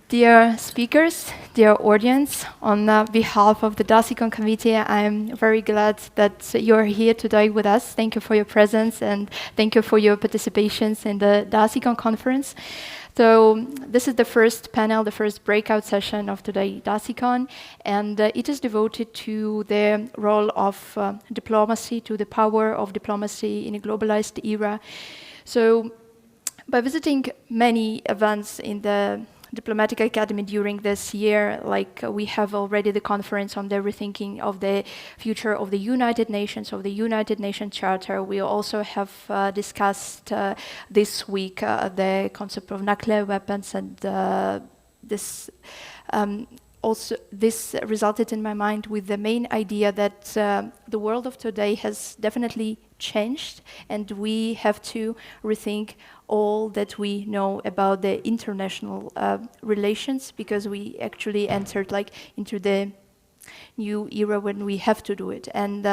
Dear speakers, dear audience, on behalf of the DASICON committee, I'm very glad that you're here today with us. Thank you for your presence and thank you for your participations in the DASICON conference. So this is the first panel, the first breakout session of today DASICON, and it is devoted to the role of diplomacy, to the power of diplomacy in a globalized era. So by visiting many events in the Diplomatic Academy during this year, like we have already the conference on the rethinking of the future of the United Nations, of the United Nations Charter. We also have discussed this week the concept of nuclear weapons, and this resulted in my mind with the main idea that the world of today has definitely changed, and we have to rethink all that we know about the international relations, because we actually entered into the new era when we have to do it. And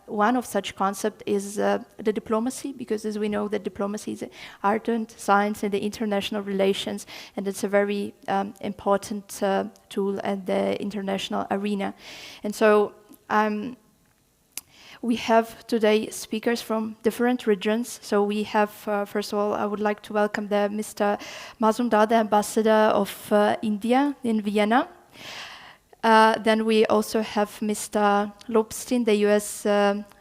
one of such concepts is the diplomacy, because as we know that diplomacy is an art and science in the international relations, and it's a very important tool at the international arena. And so we have today speakers from different regions. So we have, first of all, I would like to welcome Mr. Mazumdar, the ambassador of India in Vienna. Then we also have Mr. Lobstein, the US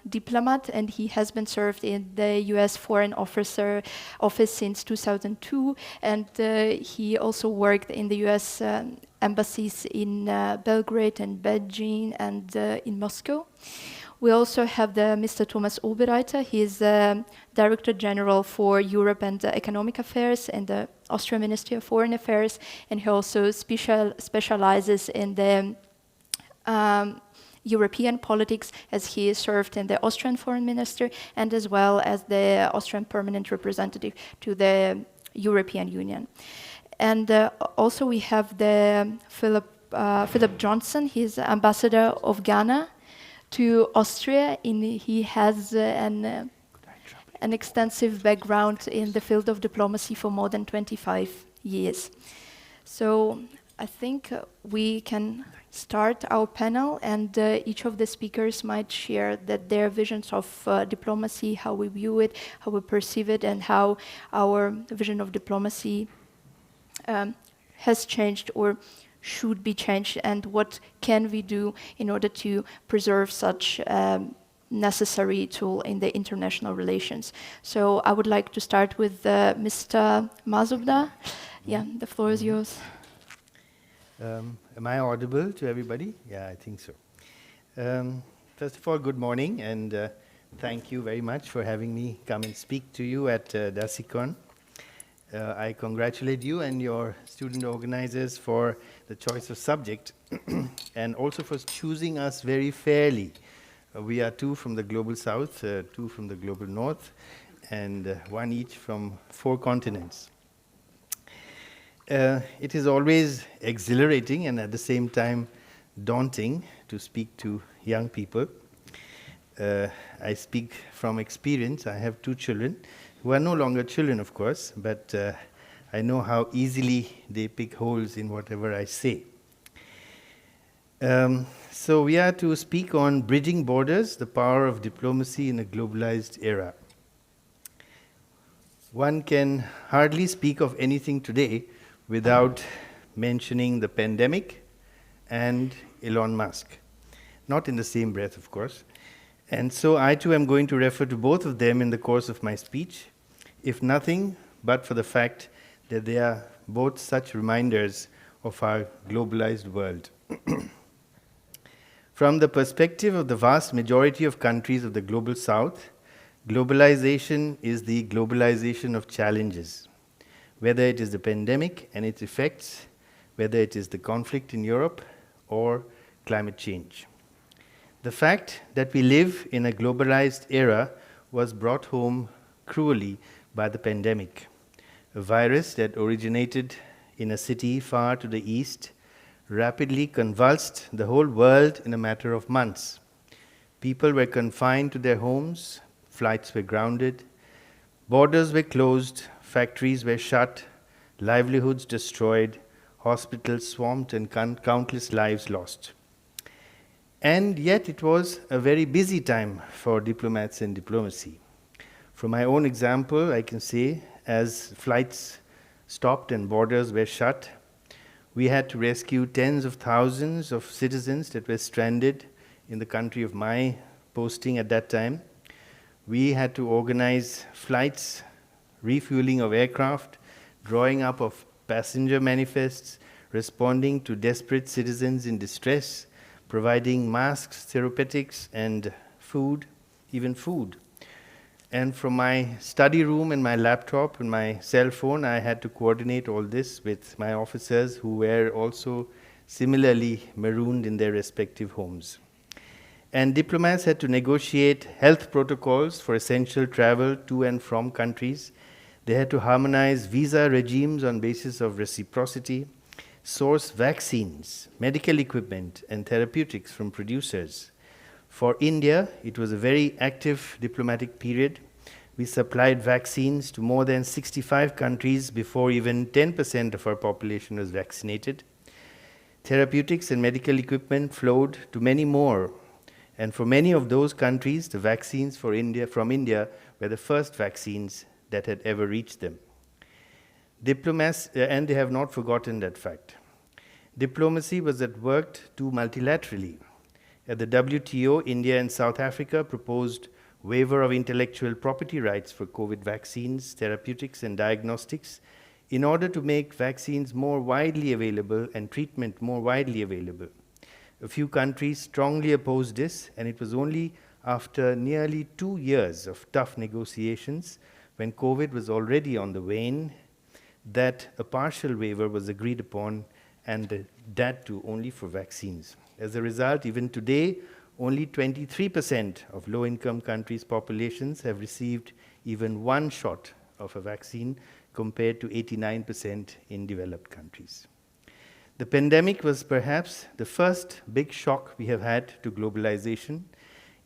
diplomat, and he has been served in the US Foreign Office since 2002, and he also worked in the US embassies in Belgrade and Beijing and in Moscow. We also have Mr. Thomas Oberreiter. He is Director General for Europe and Economic Affairs in the Austrian Ministry of Foreign Affairs, and he also specializes in the European politics, as he served in the Austrian Foreign Ministry and as well as the Austrian Permanent Representative to the European Union. And also we have Philbert Johnson. He's Ambassador of Ghana to Austria. He has an extensive background in the field of diplomacy for more than 25 years. So I think we can start our panel, and each of the speakers might share their visions of diplomacy, how we view it, how we perceive it, and how our vision of diplomacy has changed or should be changed, and what can we do in order to preserve such necessary tool in the international relations. So I would like to start with Mr. Mazumdar. Yeah, the floor is yours. Am I audible to everybody? Yeah, I think so. First of all, good morning, and thank you very much for having me come and speak to you at DASICON. I congratulate you and your student organizers for the choice of subject and also for choosing us very fairly. We are two from the Global South, two from the Global North, and one each from 4 continents. It is always exhilarating and at the same time daunting to speak to young people. I speak from experience. I have 2 children who are no longer children, of course, but I know how easily they pick holes in whatever I say. So we are to speak on bridging borders, the power of diplomacy in a globalized era. One can hardly speak of anything today without mentioning the pandemic and Elon Musk. Not in the same breath, of course. And so I too am going to refer to both of them in the course of my speech, if nothing but for the fact that they are both such reminders of our globalized world. From the perspective of the vast majority of countries of the Global South, globalization is the globalization of challenges. Whether it is the pandemic and its effects, whether it is the conflict in Europe or climate change. The fact that we live in a globalized era was brought home cruelly by the pandemic, a virus that originated in a city far to the east, rapidly convulsed the whole world in a matter of months. People were confined to their homes, flights were grounded, borders were closed, factories were shut, livelihoods destroyed, hospitals swamped, and countless lives lost. And yet it was a very busy time for diplomats and diplomacy. From my own example, I can say, as flights stopped and borders were shut, we had to rescue tens of thousands of citizens that were stranded in the country of my posting at that time. We had to organize flights, refueling of aircraft, drawing up of passenger manifests, responding to desperate citizens in distress, providing masks, therapeutics, and food, even food. And from my study room and my laptop and my cell phone, I had to coordinate all this with my officers who were also similarly marooned in their respective homes. And diplomats had to negotiate health protocols for essential travel to and from countries. They had to harmonize visa regimes on basis of reciprocity, source vaccines, medical equipment, and therapeutics from producers. For India, it was a very active diplomatic period. We supplied vaccines to more than 65 countries before even 10% of our population was vaccinated. Therapeutics and medical equipment flowed to many more. And for many of those countries, the vaccines from India were the first vaccines that had ever reached them. Diplomats, and they have not forgotten that fact. Diplomacy was at work too multilaterally. At the WTO, India and South Africa proposed waiver of intellectual property rights for COVID vaccines, therapeutics, and diagnostics in order to make vaccines more widely available and treatment more widely available. A few countries strongly opposed this, and it was only after nearly 2 years of tough negotiations, when COVID was already on the wane, that a partial waiver was agreed upon, and that too only for vaccines. As a result, even today, only 23% of low-income countries' populations have received even one shot of a vaccine, compared to 89% in developed countries. The pandemic was perhaps the first big shock we have had to globalization.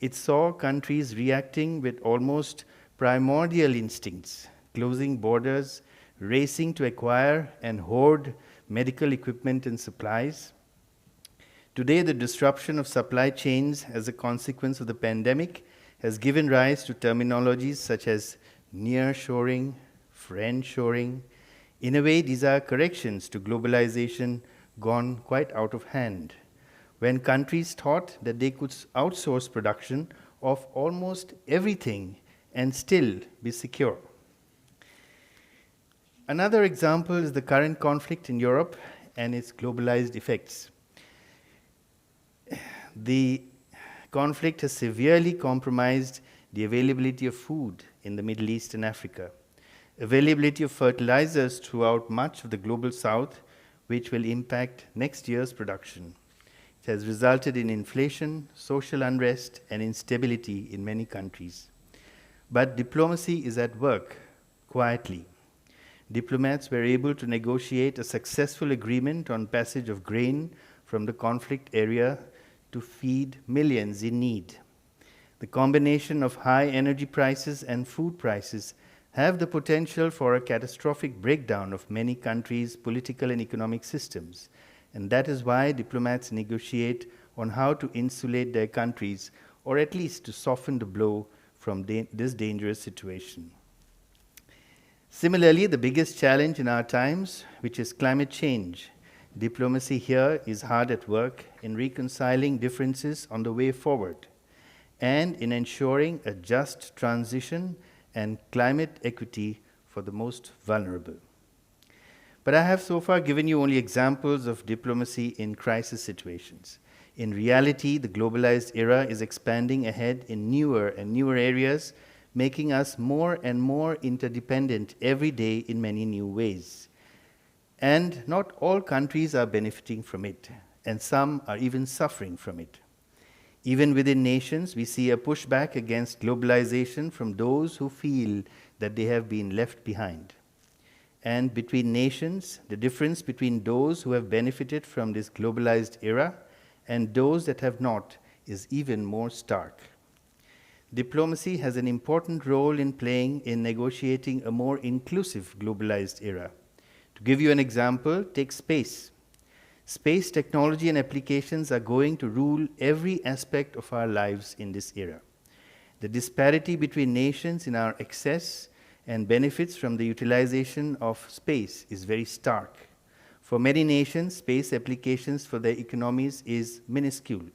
It saw countries reacting with almost primordial instincts, closing borders, racing to acquire and hoard medical equipment and supplies. Today, the disruption of supply chains as a consequence of the pandemic has given rise to terminologies such as nearshoring, friendshoring. In a way, these are corrections to globalization gone quite out of hand, when countries thought that they could outsource production of almost everything and still be secure. Another example is the current conflict in Europe and its globalized effects. The conflict has severely compromised the availability of food in the Middle East and Africa, availability of fertilizers throughout much of the global south, which will impact next year's production. It has resulted in inflation, social unrest, and instability in many countries. But diplomacy is at work, quietly. Diplomats were able to negotiate a successful agreement on passage of grain from the conflict area to feed millions in need. The combination of high energy prices and food prices have the potential for a catastrophic breakdown of many countries' political and economic systems. And that is why diplomats negotiate on how to insulate their countries, or at least to soften the blow from this dangerous situation. Similarly, the biggest challenge in our times, which is climate change, diplomacy here is hard at work in reconciling differences on the way forward and in ensuring a just transition and climate equity for the most vulnerable. But I have so far given you only examples of diplomacy in crisis situations. In reality, the globalized era is expanding ahead in newer and newer areas, making us more and more interdependent every day in many new ways. And not all countries are benefiting from it, and some are even suffering from it. Even within nations, we see a pushback against globalization from those who feel that they have been left behind. And between nations, the difference between those who have benefited from this globalized era and those that have not is even more stark. Diplomacy has an important role in playing in negotiating a more inclusive globalized era. To give you an example, take space. Space technology and applications are going to rule every aspect of our lives in this era. The disparity between nations in our access and benefits from the utilization of space is very stark. For many nations, space applications for their economies is minuscule.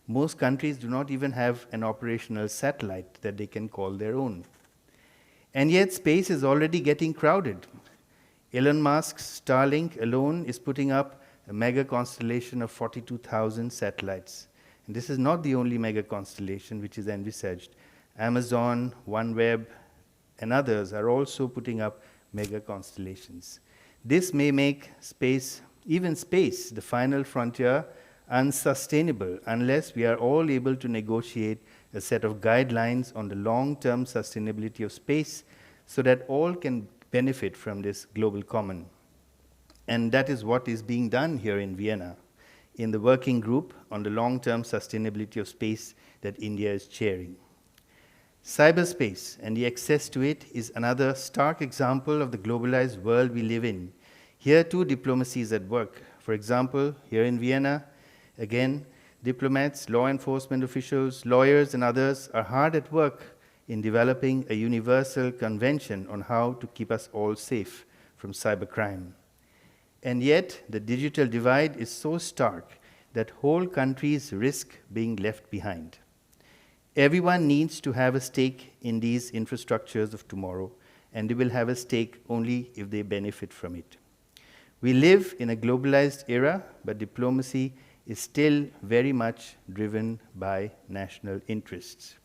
Most countries do not even have an operational satellite that they can call their own. And yet space is already getting crowded. Elon Musk's Starlink alone is putting up a mega constellation of 42,000 satellites. And this is not the only mega constellation which is envisaged. Amazon, OneWeb, and others are also putting up mega constellations. This may make space, even space, the final frontier, unsustainable unless we are all able to negotiate a set of guidelines on the long-term sustainability of space so that all can benefit from this global common. And that is what is being done here in Vienna, in the working group on the long-term sustainability of space that India is chairing. Cyberspace and the access to it is another stark example of the globalized world we live in. Here too, diplomacy is at work. For example, here in Vienna, again, diplomats, law enforcement officials, lawyers, and others are hard at work in developing a universal convention on how to keep us all safe from cybercrime. And yet, the digital divide is so stark that whole countries risk being left behind. Everyone needs to have a stake in these infrastructures of tomorrow, and they will have a stake only if they benefit from it. We live in a globalized era, but diplomacy is still very much driven by national interests.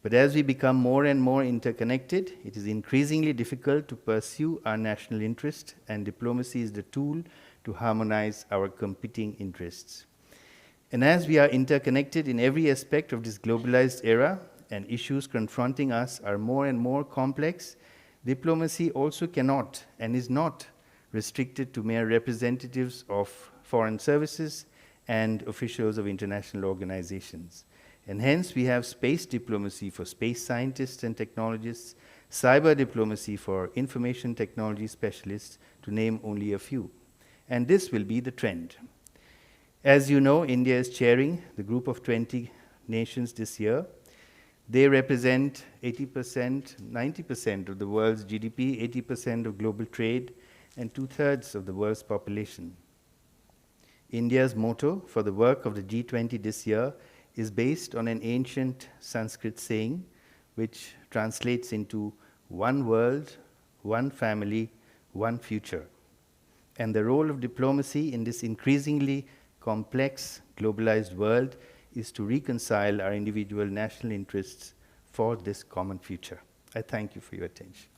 But as we become more and more interconnected, it is increasingly difficult to pursue our national interest, and diplomacy is the tool to harmonize our competing interests. And as we are interconnected in every aspect of this globalized era, and issues confronting us are more and more complex, diplomacy also cannot and is not restricted to mere representatives of foreign services and officials of international organizations. And hence we have space diplomacy for space scientists and technologists, cyber diplomacy for information technology specialists, to name only a few. And this will be the trend. As you know, India is chairing the group of 20 nations this year. They represent 80%, 90% of the world's GDP, 80% of global trade, and 2/3 of the world's population. India's motto for the work of the G20 this year is based on an ancient Sanskrit saying, which translates into one world, one family, one future. And the role of diplomacy in this increasingly complex, globalized world is to reconcile our individual national interests for this common future. I thank you for your attention.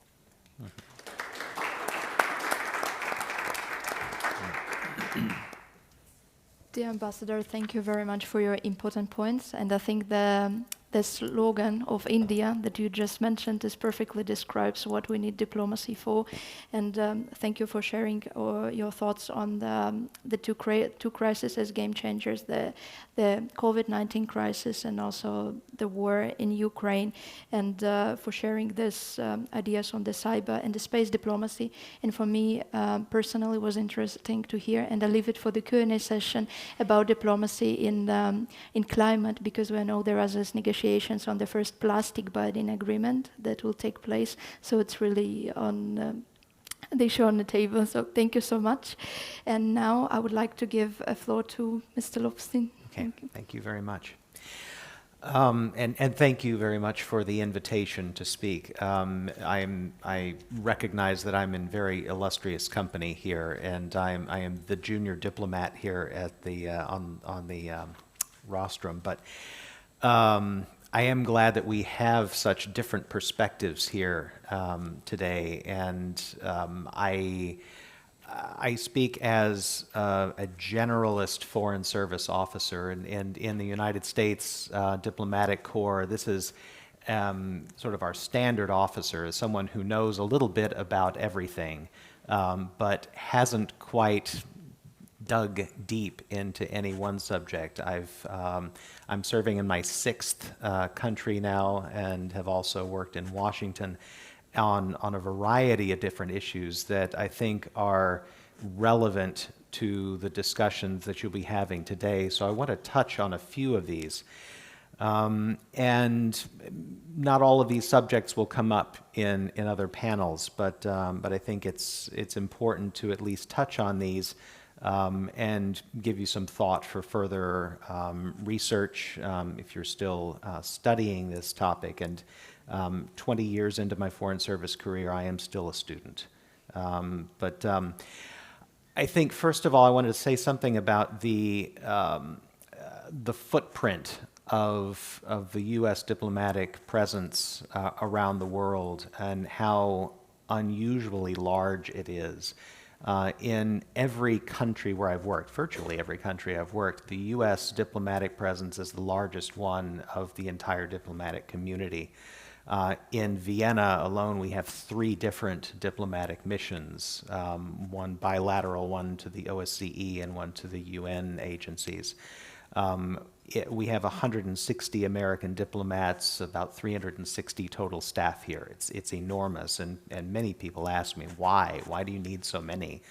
Dear Ambassador, thank you very much for your important points. And I think the slogan of India that you just mentioned is perfectly describes what we need diplomacy for. And thank you for sharing your thoughts on the two crises as game changers, the COVID-19 crisis and also the war in Ukraine, and for sharing these ideas on the cyber and the space diplomacy. And for me personally, it was interesting to hear, and I leave it for the Q&A session about diplomacy in climate, because we know there are these negotiations on the first plastic budding agreement that will take place. So it's really on the issue on the table. So thank you so much. And now I would like to give a floor to Mr. Lobstein. Okay, thank you very much. And thank you very much for the invitation to speak. I recognize that I'm in very illustrious company here, and I am the junior diplomat here at the on the rostrum. But I am glad that we have such different perspectives here today, and I speak as a generalist Foreign Service officer, and in the United States Diplomatic Corps, this is sort of our standard officer, someone who knows a little bit about everything, but hasn't quite dug deep into any one subject. I'm serving in my 6th country now, and have also worked in Washington. on a variety of different issues that I think are relevant to the discussions that you'll be having today. So I want to touch on a few of these. And not all of these subjects will come up in other panels, but I think it's important to at least touch on these and give you some thought for further research if you're still studying this topic. And 20 years into my Foreign Service career, I am still a student. I think, first of all, I wanted to say something about the footprint of the U.S. diplomatic presence around the world and how unusually large it is. In every country where I've worked, virtually every country I've worked, the U.S. diplomatic presence is the largest one of the entire diplomatic community. In Vienna alone, we have 3 different diplomatic missions, one bilateral, one to the OSCE, and one to the UN agencies. We have 160 American diplomats, about 360 total staff here. It's enormous, and many people ask me, why? Why do you need so many?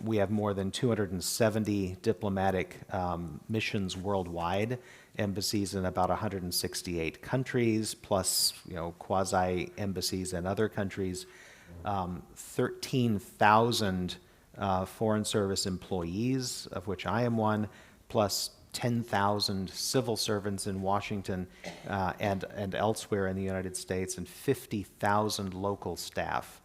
We have more than 270 diplomatic missions worldwide, embassies in about 168 countries, plus quasi-embassies in other countries, 13,000 Foreign Service employees, of which I am one, plus 10,000 civil servants in Washington and elsewhere in the United States, and 50,000 local staff.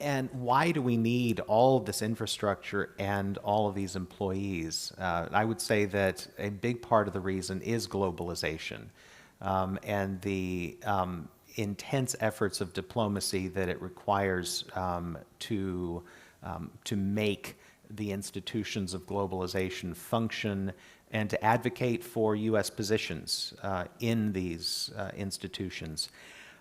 And why do we need all of this infrastructure and all of these employees? I would say that a big part of the reason is globalization and the intense efforts of diplomacy that it requires to make the institutions of globalization function and to advocate for U.S. positions in these institutions.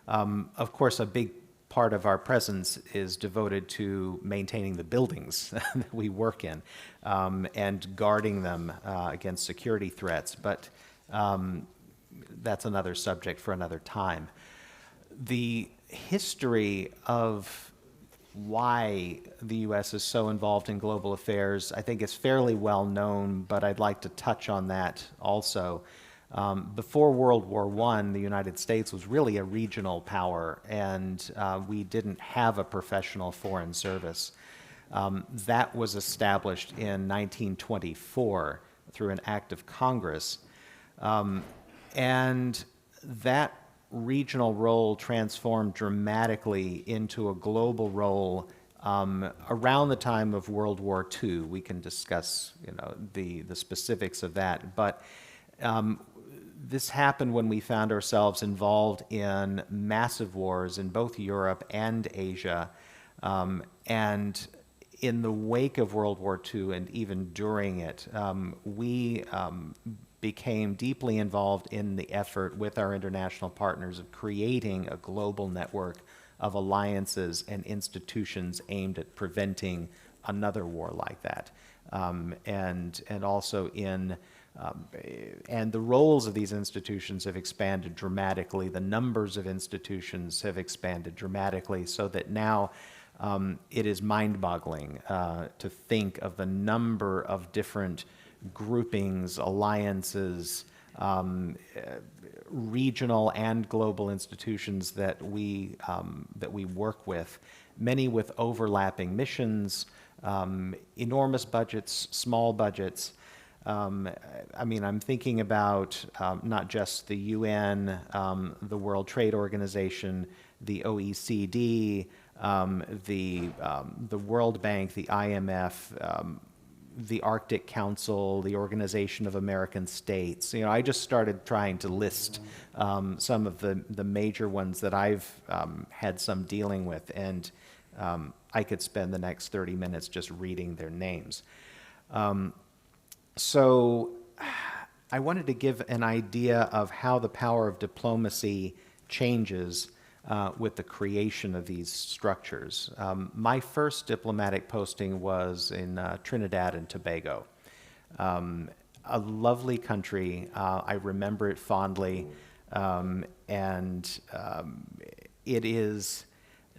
Of course, a big part of our presence is devoted to maintaining the buildings that we work in and guarding them against security threats, but that's another subject for another time. The history of why the U.S. is so involved in global affairs, I think, is fairly well known, but I'd like to touch on that also. Before World War I, the United States was really a regional power, and we didn't have a professional foreign service. That was established in 1924 through an act of Congress, and that regional role transformed dramatically into a global role around the time of World War II. We can discuss, the specifics of that, but this happened when we found ourselves involved in massive wars in both Europe and Asia, and in the wake of World War II and even during it, we became deeply involved in the effort with our international partners of creating a global network of alliances and institutions aimed at preventing another war like that. And also and the roles of these institutions have expanded dramatically. The numbers of institutions have expanded dramatically, so that now it is mind-boggling to think of the number of different groupings, alliances, regional and global institutions that we work with, many with overlapping missions, enormous budgets, small budgets. I'm thinking about not just the UN, the World Trade Organization, the OECD, the World Bank, the IMF, the Arctic Council, the Organization of American States. I just started trying to list some of the major ones that I've had some dealing with, and I could spend the next 30 minutes just reading their names. So I wanted to give an idea of how the power of diplomacy changes with the creation of these structures. My first diplomatic posting was in Trinidad and Tobago, a lovely country. I remember it fondly. It is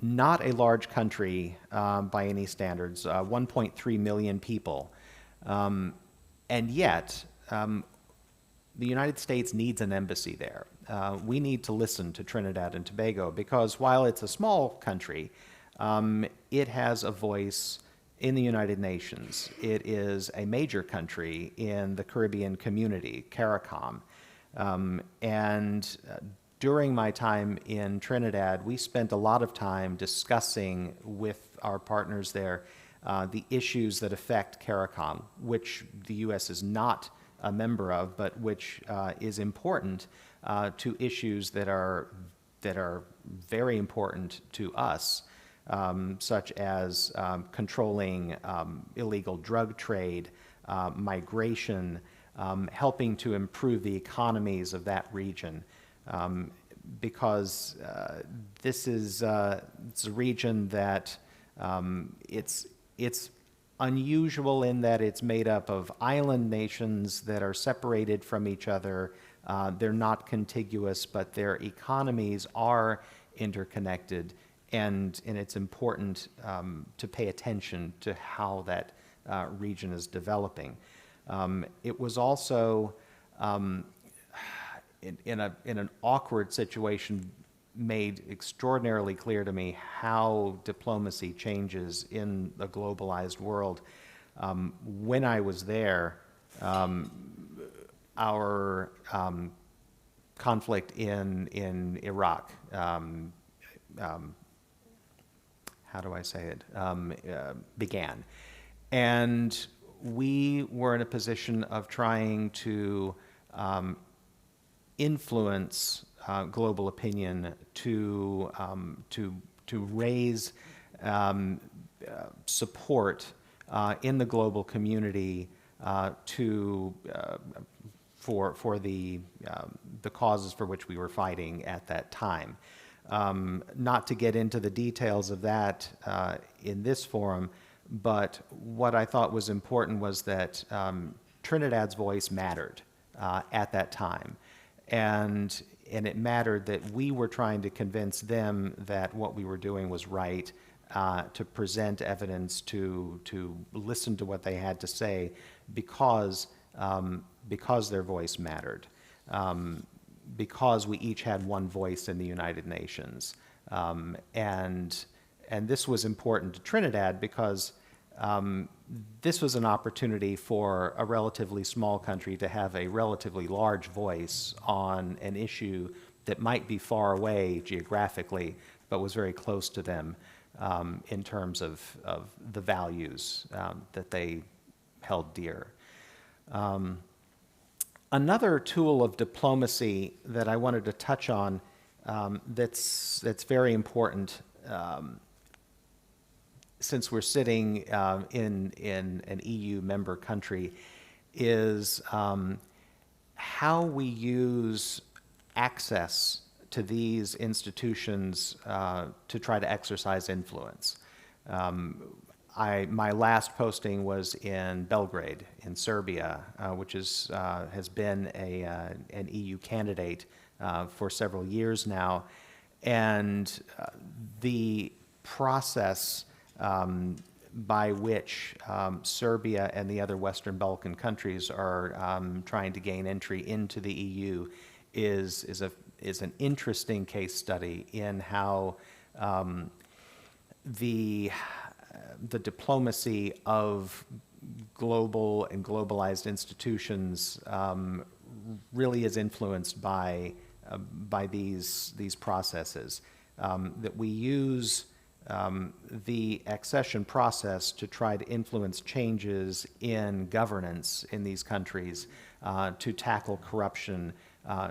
not a large country by any standards, 1.3 million people. And yet, the United States needs an embassy there. We need to listen to Trinidad and Tobago because while it's a small country, it has a voice in the United Nations. It is a major country in the Caribbean community, CARICOM. During my time in Trinidad, we spent a lot of time discussing with our partners there the issues that affect CARICOM, which the U.S. is not a member of, but which is important to issues that are very important to us, such as controlling illegal drug trade, migration, helping to improve the economies of that region. Because this is it's a region that it's unusual in that it's made up of island nations that are separated from each other. They're not contiguous, but their economies are interconnected, and it's important to pay attention to how that region is developing. It was also in an awkward situation made extraordinarily clear to me how diplomacy changes in the globalized world. When I was there, our conflict in Iraq, how do I say it, began. And we were in a position of trying to influence global opinion to raise support in the global community for the causes for which we were fighting at that time. Not to get into the details of that in this forum, but what I thought was important was that Trinidad's voice mattered at that time. And it mattered that we were trying to convince them that what we were doing was right, to present evidence, to listen to what they had to say, because their voice mattered, because we each had one voice in the United Nations, and this was important to Trinidad because this was an opportunity for a relatively small country to have a relatively large voice on an issue that might be far away geographically, but was very close to them in terms of the values that they held dear. Another tool of diplomacy that I wanted to touch on that's very important since we're sitting in an EU member country is how we use access to these institutions to try to exercise influence. My last posting was in Belgrade, in Serbia, which has been an EU candidate for several years now, and the process by which Serbia and the other Western Balkan countries are trying to gain entry into the EU is an interesting case study in how the diplomacy of global and globalized institutions really is influenced by these processes. That we use the accession process to try to influence changes in governance in these countries, to tackle corruption,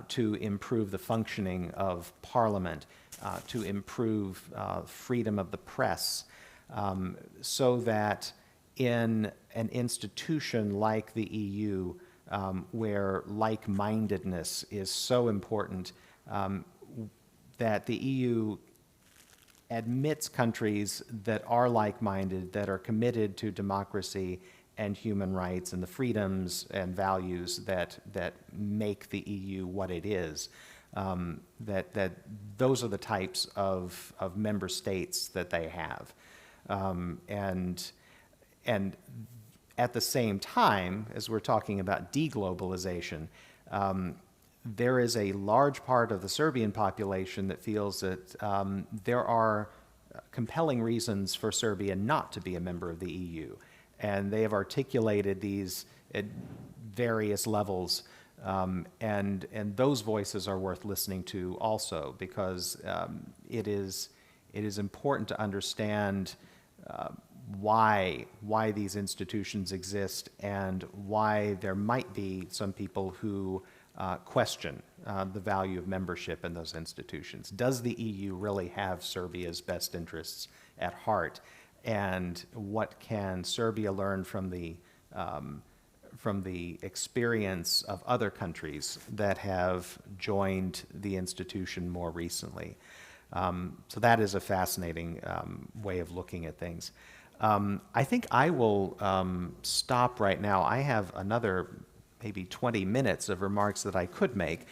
to improve the functioning of parliament, to improve freedom of the press, so that in an institution like the EU, where like-mindedness is so important, that the EU admits countries that are like-minded, that are committed to democracy and human rights and the freedoms and values that make the EU what it is. that those are the types of member states that they have. And at the same time, as we're talking about deglobalization, there is a large part of the Serbian population that feels that there are compelling reasons for Serbia not to be a member of the EU. And they have articulated these at various levels. And those voices are worth listening to also, because it is important to understand why these institutions exist and why there might be some people who question the value of membership in those institutions. Does the EU really have Serbia's best interests at heart? And what can Serbia learn from the experience of other countries that have joined the institution more recently? So that is a fascinating way of looking at things. I think I will stop right now. I have another maybe 20 minutes of remarks that I could make,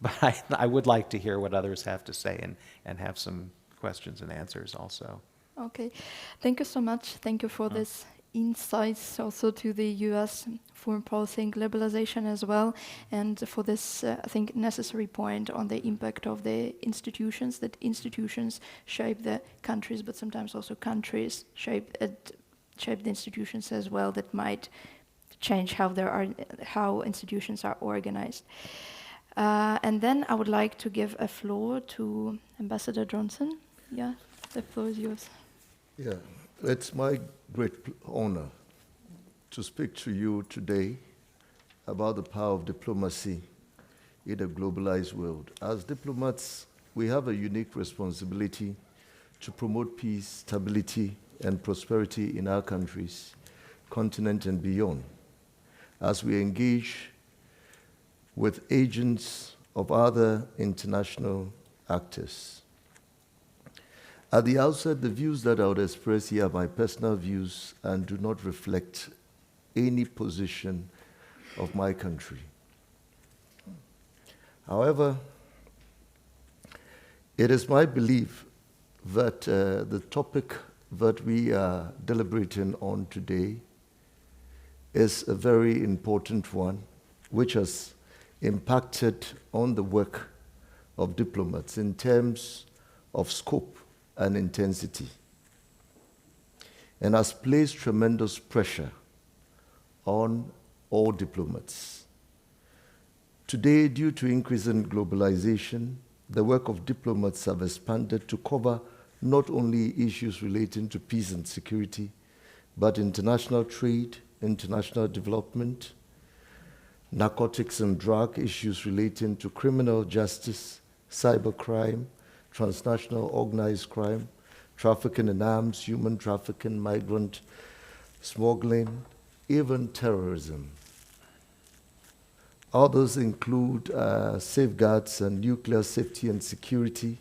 but I would like to hear what others have to say and have some questions and answers also. Okay, thank you so much. Thank you for this insights also to the US foreign policy and globalization as well, and for this, I think, necessary point on the impact of the institutions, that institutions shape the countries, but sometimes also countries shape the institutions as well, that might change how institutions are organized. And then I would like to give a floor to Ambassador Johnson. Yeah, the floor is yours. Yeah, it's my great honor to speak to you today about the power of diplomacy in a globalized world. As diplomats, we have a unique responsibility to promote peace, stability, and prosperity in our countries, continent, and beyond, as we engage with agents of other international actors. At the outset, the views that I would express here are my personal views and do not reflect any position of my country. However, it is my belief that the topic that we are deliberating on today is a very important one, which has impacted on the work of diplomats in terms of scope and intensity, and has placed tremendous pressure on all diplomats. Today, due to increasing globalization, the work of diplomats have expanded to cover not only issues relating to peace and security, but international trade, international development, narcotics and drug issues relating to criminal justice, cybercrime, transnational organized crime, trafficking in arms, human trafficking, migrant smuggling, even terrorism. Others include safeguards and nuclear safety and security,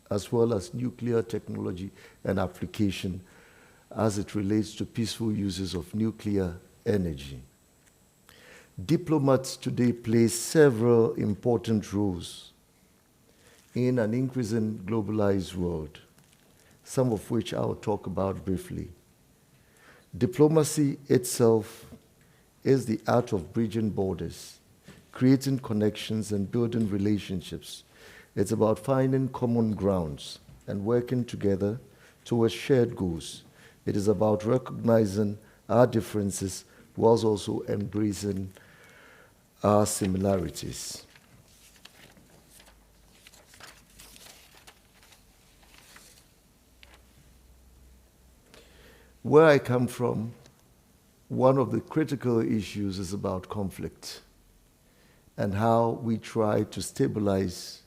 as well as nuclear technology and application as it relates to peaceful uses of nuclear energy. Diplomats today play several important roles in an increasing globalized world, some of which I will talk about briefly. Diplomacy itself is the art of bridging borders, creating connections and building relationships. It's about finding common grounds and working together towards shared goals. It is about recognizing our differences whilst also embracing our similarities. Where I come from, one of the critical issues is about conflict and how we try to stabilize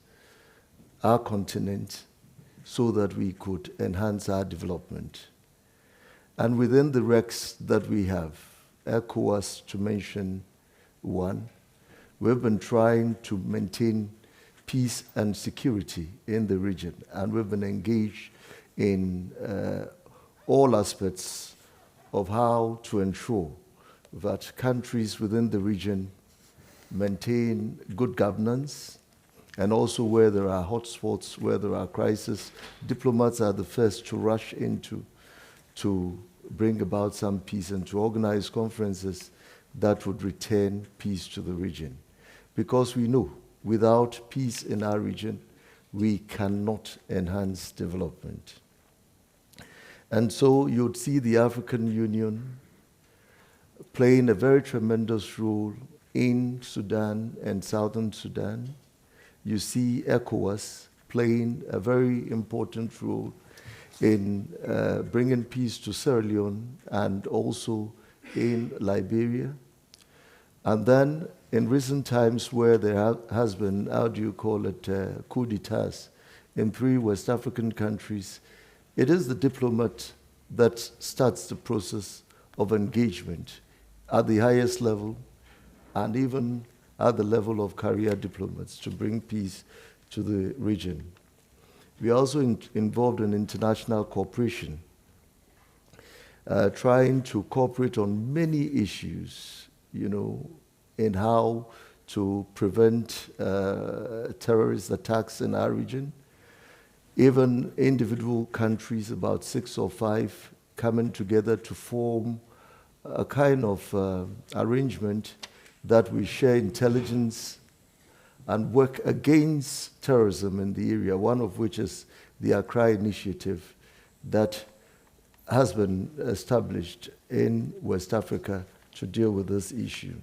our continent so that we could enhance our development. And within the RECs that we have, ECOWAS to mention one, we've been trying to maintain peace and security in the region, and we've been engaged in all aspects of how to ensure that countries within the region maintain good governance, And also where there are hotspots, where there are crises, diplomats are the first to rush into to bring about some peace and to organize conferences that would return peace to the region. Because we know without peace in our region, we cannot enhance development. And so you'd see the African Union playing a very tremendous role in Sudan and Southern Sudan. You see ECOWAS playing a very important role in bringing peace to Sierra Leone and also in Liberia. And then in recent times where there has been, how do you call it, coup d'etats in 3 West African countries, it is the diplomat that starts the process of engagement at the highest level and even at the level of career diplomats to bring peace to the region. We are also involved in international cooperation, trying to cooperate on many issues, in how to prevent terrorist attacks in our region. Even individual countries, about 6 or 5, coming together to form a kind of arrangement that we share intelligence and work against terrorism in the area, one of which is the Accra Initiative that has been established in West Africa to deal with this issue.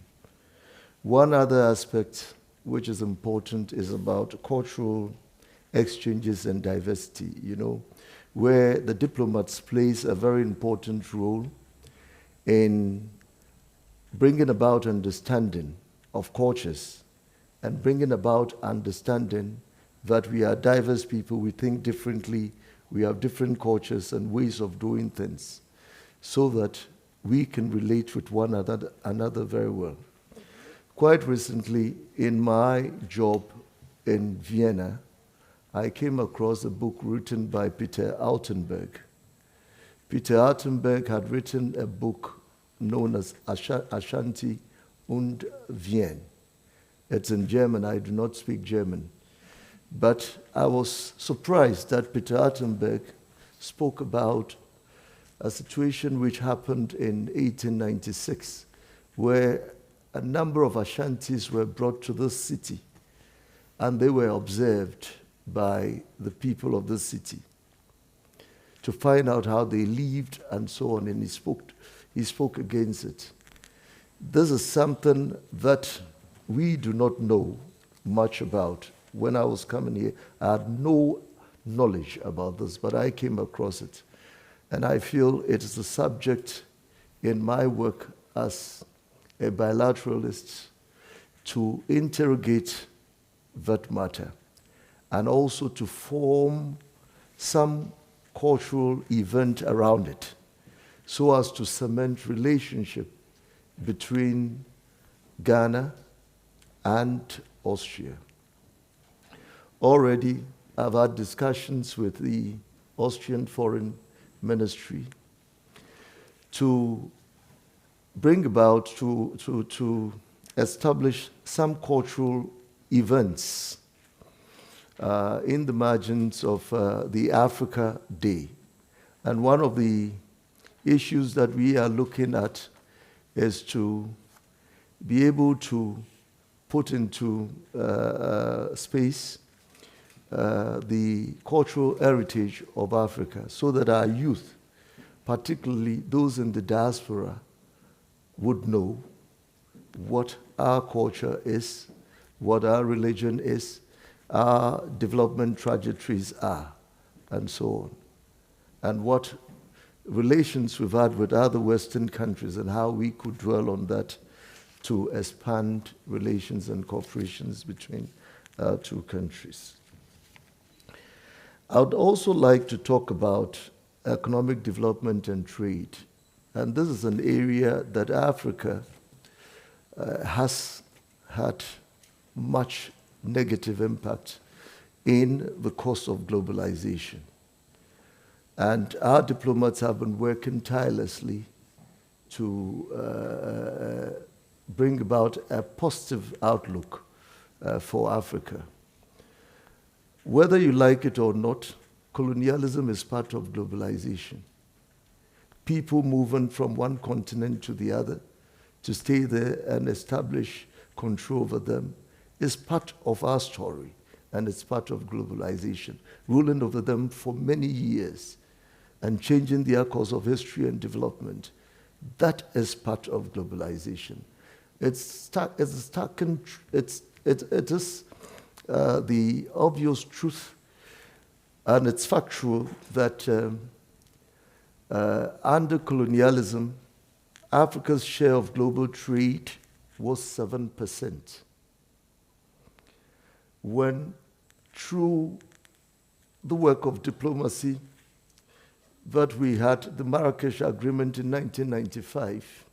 One other aspect which is important is about cultural exchanges and diversity, where the diplomats plays a very important role in bringing about understanding of cultures and bringing about understanding that we are diverse people, we think differently, we have different cultures and ways of doing things, so that we can relate with one another very well. Quite recently, in my job in Vienna, I came across a book written by Peter Altenberg. Peter Altenberg had written a book known as Ashanti und Wien. It's in German. I do not speak German. But I was surprised that Peter Altenberg spoke about a situation which happened in 1896, where a number of Ashantis were brought to this city, and they were observed by the people of the city to find out how they lived and so on, and he spoke against it. This is something that we do not know much about. When I was coming here, I had no knowledge about this, but I came across it. And I feel it is a subject in my work as a bilateralist to interrogate that matter and also to form some cultural event around it so as to cement relationship between Ghana and Austria. Already, I've had discussions with the Austrian Foreign Ministry to bring about, to establish some cultural events in the margins of the Africa Day. And one of the issues that we are looking at is to be able to put into space the cultural heritage of Africa so that our youth, particularly those in the diaspora, would know what our culture is, what our religion is, our development trajectories are, and so on, and what relations we've had with other Western countries and how we could dwell on that to expand relations and cooperations between our two countries. I would also like to talk about economic development and trade. And this is an area that Africa has had much negative impact in the course of globalization. And our diplomats have been working tirelessly to bring about a positive outlook for Africa. Whether you like it or not, colonialism is part of globalization. People moving from one continent to the other to stay there and establish control over them is part of our story, and it's part of globalization. Ruling over them for many years and changing their course of history and development, that is part of globalization. It is the obvious truth, and it's factual that under colonialism, Africa's share of global trade was 7%. When, through the work of diplomacy, that we had the Marrakesh Agreement in 1995,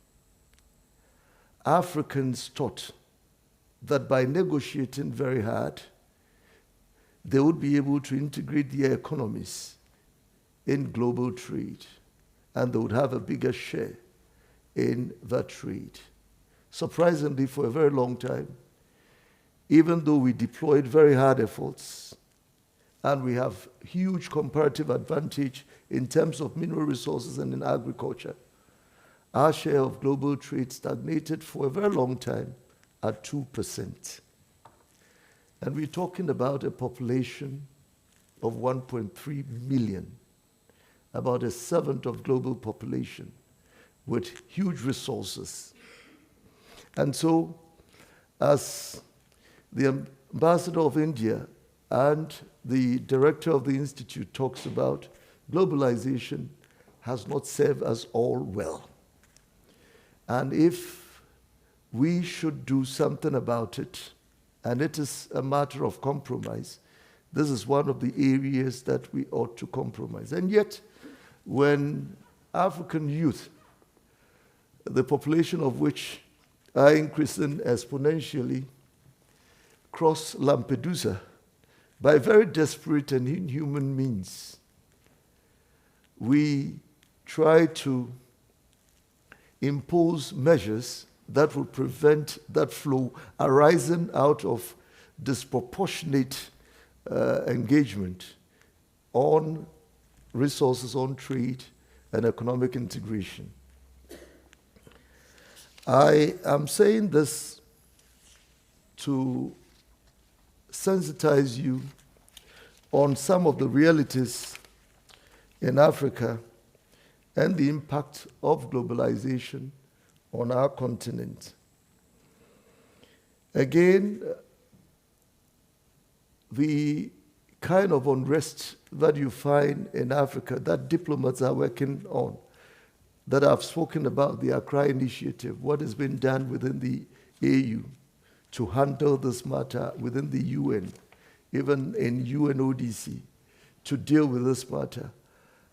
Africans thought that by negotiating very hard, they would be able to integrate their economies in global trade, and they would have a bigger share in that trade. Surprisingly, for a very long time, even though we deployed very hard efforts, and we have huge comparative advantage in terms of mineral resources and in agriculture, our share of global trade stagnated for a very long time at 2%. And we're talking about a population of 1.3 million, about a seventh of global population, with huge resources. And so, as the ambassador of India and the director of the institute talks about, globalization has not served us all well. And if we should do something about it, and it is a matter of compromise, this is one of the areas that we ought to compromise. And yet, when African youth, the population of which are increasing exponentially, cross Lampedusa by very desperate and inhuman means, we try to impose measures that will prevent that flow arising out of disproportionate engagement on resources, on trade, and economic integration. I am saying this to sensitize you on some of the realities in Africa and the impact of globalization on our continent. Again, the kind of unrest that you find in Africa that diplomats are working on, that I've spoken about, the Accra Initiative, what has been done within the AU to handle this matter within the UN, even in UNODC, to deal with this matter,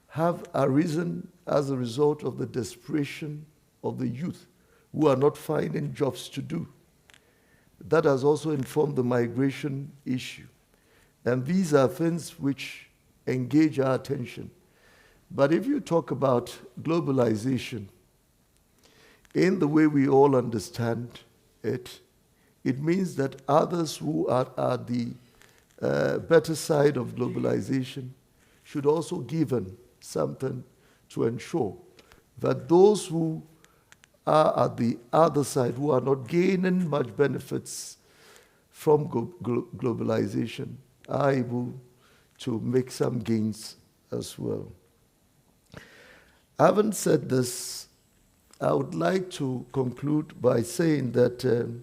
have arisen as a result of the desperation of the youth who are not finding jobs to do. That has also informed the migration issue. And these are things which engage our attention. But if you talk about globalization, in the way we all understand it, it means that others who are at the better side of globalization should also give them something to ensure that those who are at the other side, who are not gaining much benefits from globalization, are able to make some gains as well. Having said this, I would like to conclude by saying that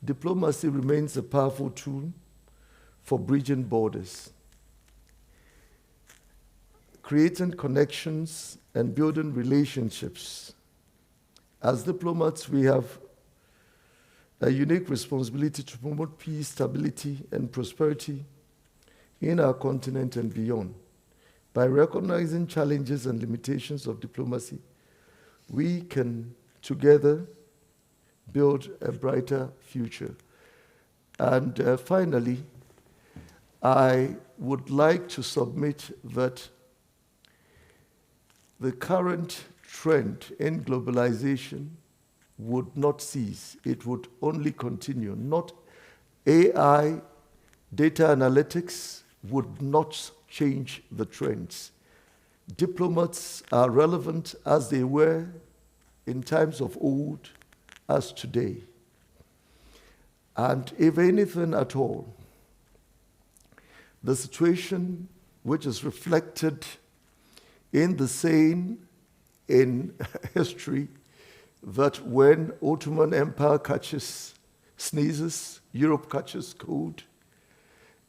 diplomacy remains a powerful tool for bridging borders, creating connections and building relationships. As diplomats, we have a unique responsibility to promote peace, stability, and prosperity in our continent and beyond. By recognizing challenges and limitations of diplomacy, we can together build a brighter future. And finally, I would like to submit that the current trend in globalization would not cease. It would only continue. Not AI, data analytics, would not change the trends. Diplomats are relevant as they were in times of old as today. And if anything at all, the situation which is reflected in the saying in history that when Ottoman Empire sneezes, Europe catches cold,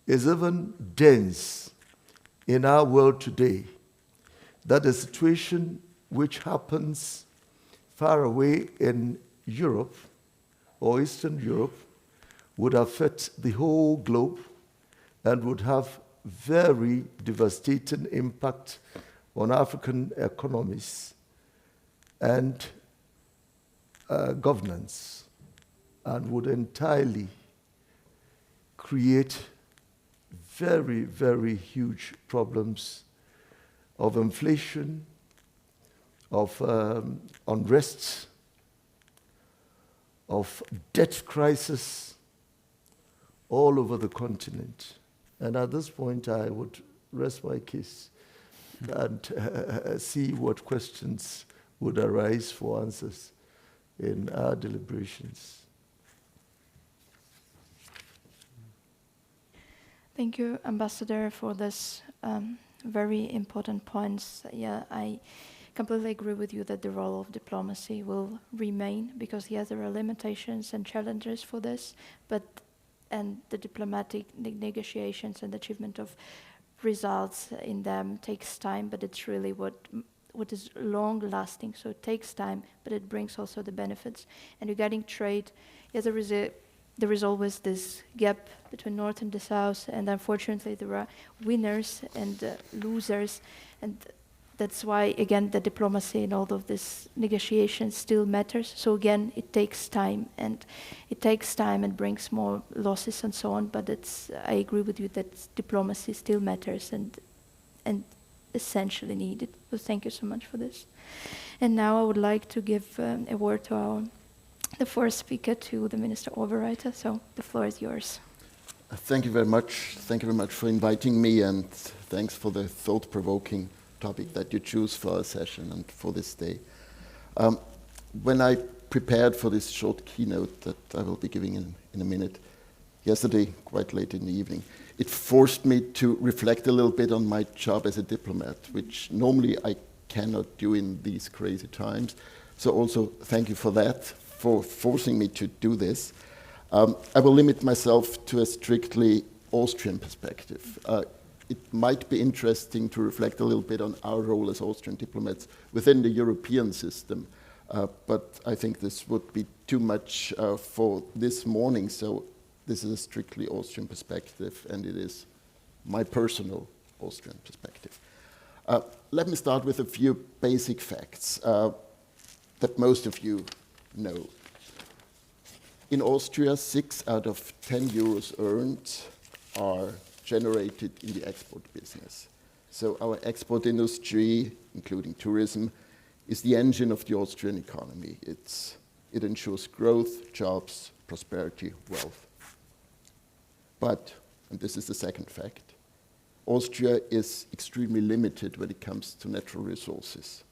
is even dense in our world today. That a situation which happens far away in Europe or Eastern Europe would affect the whole globe and would have very devastating impact on African economies and governance, and would entirely create very, very huge problems of inflation, of unrest, of debt crisis all over the continent. And at this point, I would rest my case and see what questions would arise for answers in our deliberations. Thank you, Ambassador, for this very important points. Yeah, I completely agree with you that the role of diplomacy will remain, because yes, there are limitations and challenges for this, and the diplomatic negotiations and achievement of results in them takes time, but it's really what is long lasting. So it takes time, but it brings also the benefits. And regarding trade, yes, there is always this gap between North and the South, and unfortunately there are winners and losers, and that's why, again, the diplomacy and all of this negotiation still matters. So again, it takes time and brings more losses and so on, but I agree with you that diplomacy still matters and essentially needed. So thank you so much for this. And now I would like to give a word to the first speaker, to the Minister Oberreiter. So the floor is yours. Thank you very much. Thank you very much for inviting me, and thanks for the thought-provoking topic that you choose for our session and for this day. When I prepared for this short keynote that I will be giving in a minute, yesterday, quite late in the evening, it forced me to reflect a little bit on my job as a diplomat, which normally I cannot do in these crazy times. So also thank you for that, for forcing me to do this. I will limit myself to a strictly Austrian perspective. It might be interesting to reflect a little bit on our role as Austrian diplomats within the European system, but I think this would be too much for this morning, so this is a strictly Austrian perspective, and it is my personal Austrian perspective. Let me start with a few basic facts that most of you know. In Austria, 6 out of 10 euros earned are generated in the export business. So our export industry, including tourism, is the engine of the Austrian economy. It ensures growth, jobs, prosperity, wealth. But, and this is the second fact, Austria is extremely limited when it comes to natural resources.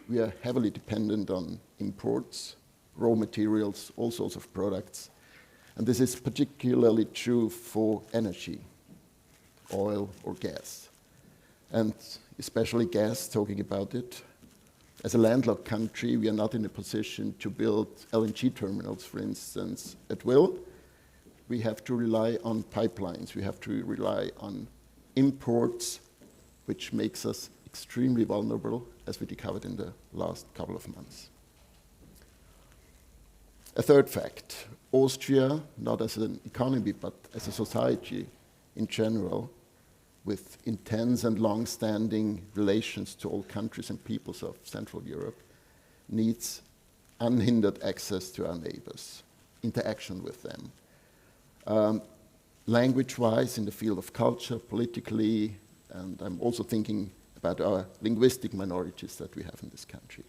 We are heavily dependent on imports, raw materials, all sorts of products, and this is particularly true for energy, oil or gas. And especially gas, talking about it, as a landlocked country, we are not in a position to build LNG terminals, for instance, at will. We have to rely on pipelines. We have to rely on imports, which makes us extremely vulnerable, as we discovered in the last couple of months. A third fact, Austria, not as an economy, but as a society in general, with intense and long-standing relations to all countries and peoples of Central Europe, needs unhindered access to our neighbors, interaction with them. Language-wise, in the field of culture, politically, and I'm also thinking about our linguistic minorities that we have in this country.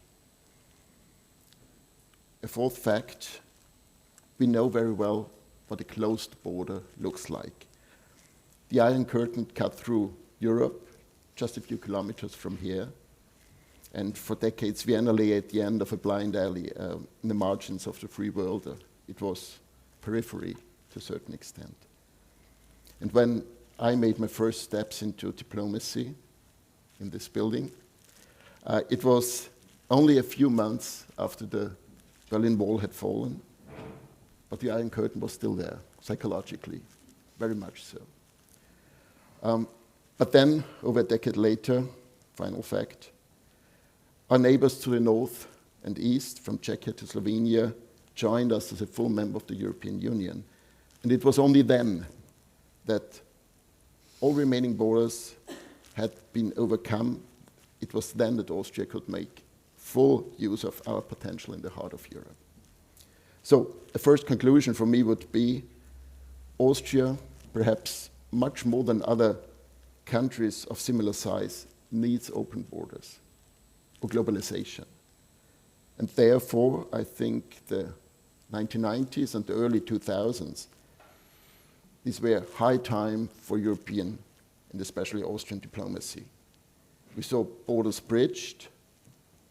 A fourth fact, we know very well what a closed border looks like. The Iron Curtain cut through Europe, just a few kilometers from here. And for decades, Vienna lay at the end of a blind alley in the margins of the free world. It was periphery to a certain extent. And when I made my first steps into diplomacy in this building, it was only a few months after the Berlin Wall had fallen, but the Iron Curtain was still there, psychologically, very much so. But then, over a decade later, final fact, our neighbors to the north and east, from Czechia to Slovenia, joined us as a full member of the European Union. And it was only then that all remaining borders had been overcome. It was then that Austria could make full use of our potential in the heart of Europe. So the first conclusion for me would be Austria, perhaps much more than other countries of similar size, needs open borders or globalization. And therefore, I think the 1990s and the early 2000s, these were high time for European and especially Austrian diplomacy. We saw borders bridged,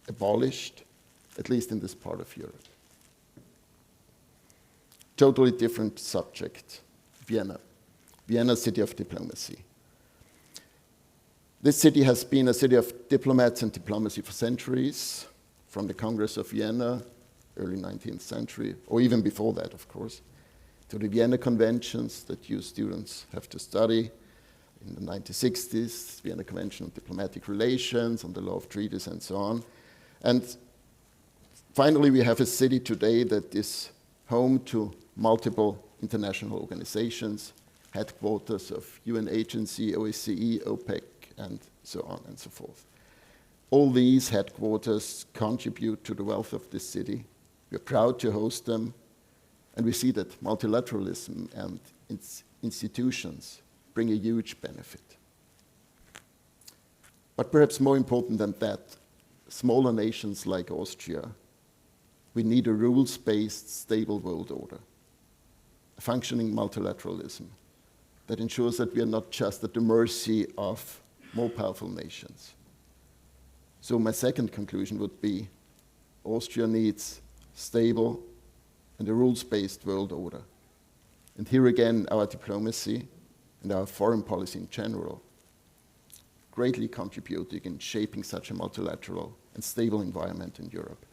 abolished, at least in this part of Europe. Totally different subject, Vienna. Vienna, city of diplomacy. This city has been a city of diplomats and diplomacy for centuries, from the Congress of Vienna, early 19th century, or even before that, of course, to the Vienna Conventions that you students have to study. In the 1960s, Vienna Convention on Diplomatic Relations, on the law of treaties, and so on. And finally, we have a city today that is home to multiple international organizations, headquarters of UN agency, OSCE, OPEC, and so on and so forth. All these headquarters contribute to the wealth of this city. We're proud to host them, and we see that multilateralism and its institutions bring a huge benefit. But perhaps more important than that, smaller nations like Austria, we need a rules-based, stable world order, a functioning multilateralism that ensures that we are not just at the mercy of more powerful nations. So my second conclusion would be Austria needs stable and a rules-based world order. And here again, our diplomacy and our foreign policy in general greatly contributing in shaping such a multilateral and stable environment in Europe.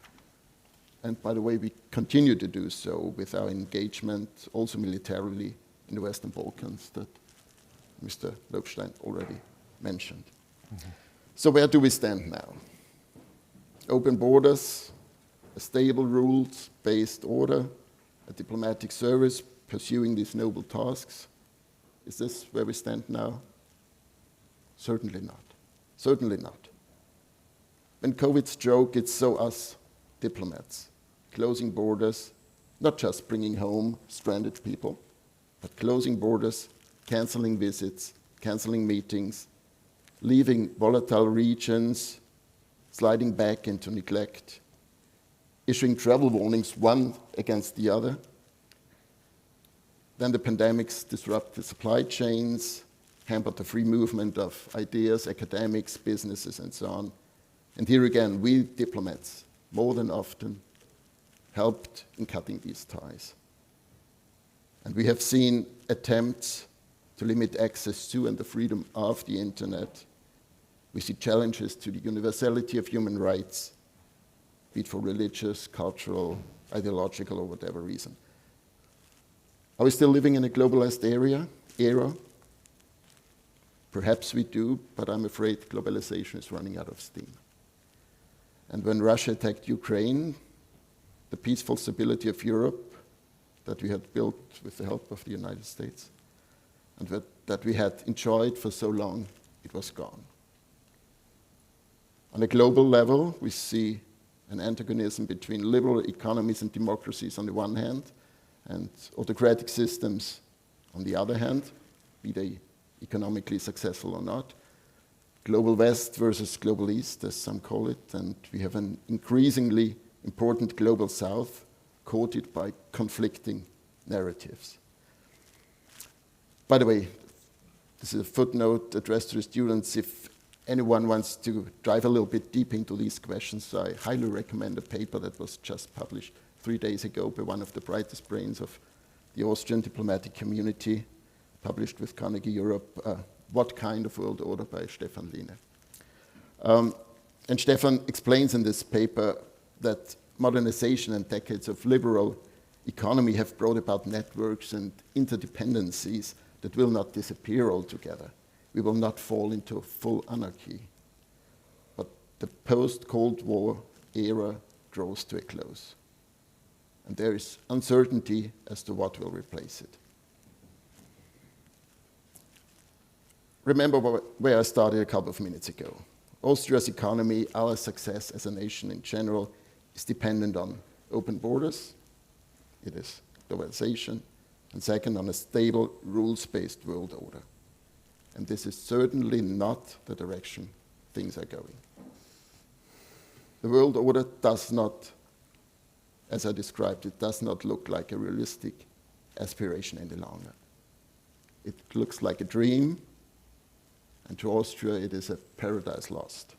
And by the way, we continue to do so with our engagement, also militarily, in the Western Balkans that Mr. Lobstein already mentioned. Mm-hmm. So where do we stand now? Open borders, a stable rules-based order, a diplomatic service pursuing these noble tasks. Is this where we stand now? Certainly not. Certainly not. When COVID struck, it saw us diplomats closing borders, not just bringing home stranded people, but closing borders, canceling visits, canceling meetings, leaving volatile regions, sliding back into neglect, issuing travel warnings one against the other. Then the pandemics disrupt the supply chains, hampered the free movement of ideas, academics, businesses, and so on. And here again, we diplomats, more than often, helped in cutting these ties. And we have seen attempts to limit access to and the freedom of the internet. We see challenges to the universality of human rights, be it for religious, cultural, ideological, or whatever reason. Are we still living in a globalized era? Perhaps we do, but I'm afraid globalization is running out of steam. And when Russia attacked Ukraine, the peaceful stability of Europe that we had built with the help of the United States and that we had enjoyed for so long, it was gone. On a global level, we see an antagonism between liberal economies and democracies on the one hand, and autocratic systems on the other hand, be they economically successful or not. Global West versus Global East, as some call it, and we have an increasingly important Global South courted by conflicting narratives. By the way, the this is a footnote addressed to the students. If anyone wants to dive a little bit deep into these questions, I highly recommend a paper that was just published 3 days ago by one of the brightest brains of the Austrian diplomatic community, published with Carnegie Europe, What Kind of World Order by Stefan Lehne. And Stefan explains in this paper that modernization and decades of liberal economy have brought about networks and interdependencies that will not disappear altogether. We will not fall into full anarchy. But the post-Cold War era draws to a close. And there is uncertainty as to what will replace it. Remember where I started a couple of minutes ago. Austria's economy, our success as a nation in general, is dependent on open borders, it is globalization, and second, on a stable, rules-based world order. And this is certainly not the direction things are going. The world order does not, as I described it, does not look like a realistic aspiration any longer. It looks like a dream, and to Austria it is a paradise lost.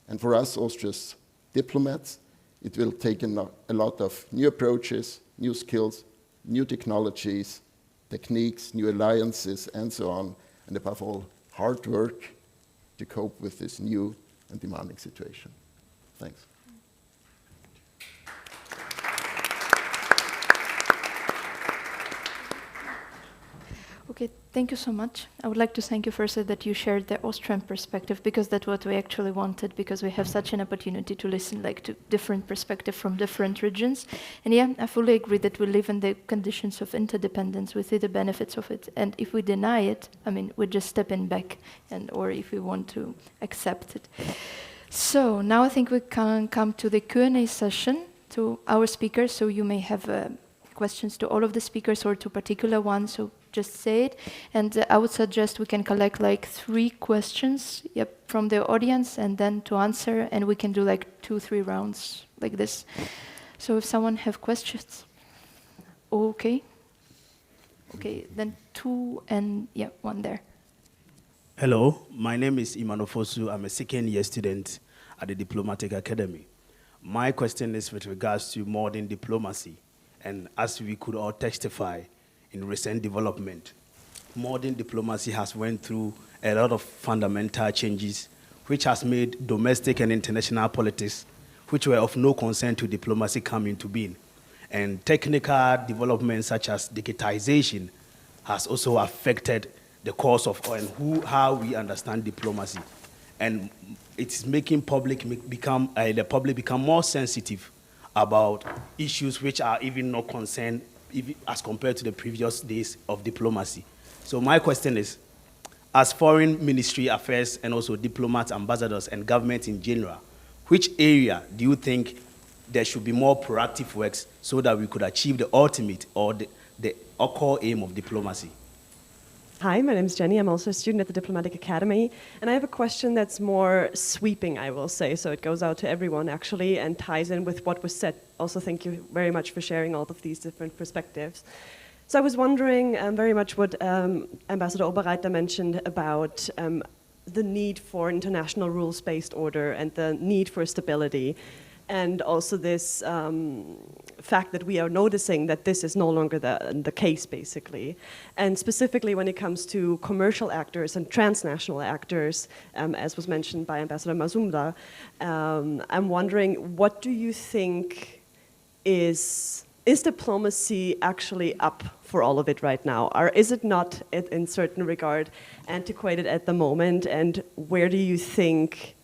And for us, Austria's diplomats, it will take a lot of new approaches, new skills, new technologies, techniques, new alliances, and so on, and above all, hard work to cope with this new and demanding situation. Thanks. Okay, thank you so much. I would like to thank you first that you shared the Austrian perspective, because that's what we actually wanted, because we have such an opportunity to listen to different perspectives from different regions. And yeah, I fully agree that we live in the conditions of interdependence. We see the benefits of it. And if we deny it, I mean, we're just stepping back, or if we want to accept it. So now I think we can come to the Q&A session to our speakers. So you may have questions to all of the speakers or to particular ones. So just say it, and I would suggest we can collect 3 questions from the audience and then to answer, and we can do 2-3 rounds like this. So if someone have questions, okay, then 2 and 1 there. Hello, my name is Imanofosu. I'm a second-year student at the Diplomatic Academy. My question is with regards to modern diplomacy, and as we could all testify, in recent development, modern diplomacy has went through a lot of fundamental changes, which has made domestic and international politics, which were of no concern to diplomacy, come into being. And technical developments such as digitization has also affected the course of and how we understand diplomacy. And it's making the public become more sensitive about issues which are even not concerned as compared to the previous days of diplomacy. So my question is, as foreign ministry affairs and also diplomats, ambassadors, and government in general, which area do you think there should be more proactive works so that we could achieve the ultimate or the core aim of diplomacy? Hi, my name is Jenny. I'm also a student at the Diplomatic Academy. And I have a question that's more sweeping, I will say. So it goes out to everyone, actually, and ties in with what was said. Also, thank you very much for sharing all of these different perspectives. So I was wondering very much what Ambassador Oberreiter mentioned about the need for international rules-based order and the need for stability. And also this fact that we are noticing that this is no longer the case, basically. And specifically when it comes to commercial actors and transnational actors, as was mentioned by Ambassador Mazumdar, I'm wondering, what do you think is diplomacy actually up for all of it right now? Or is it not, in certain regard, antiquated at the moment? And where do you think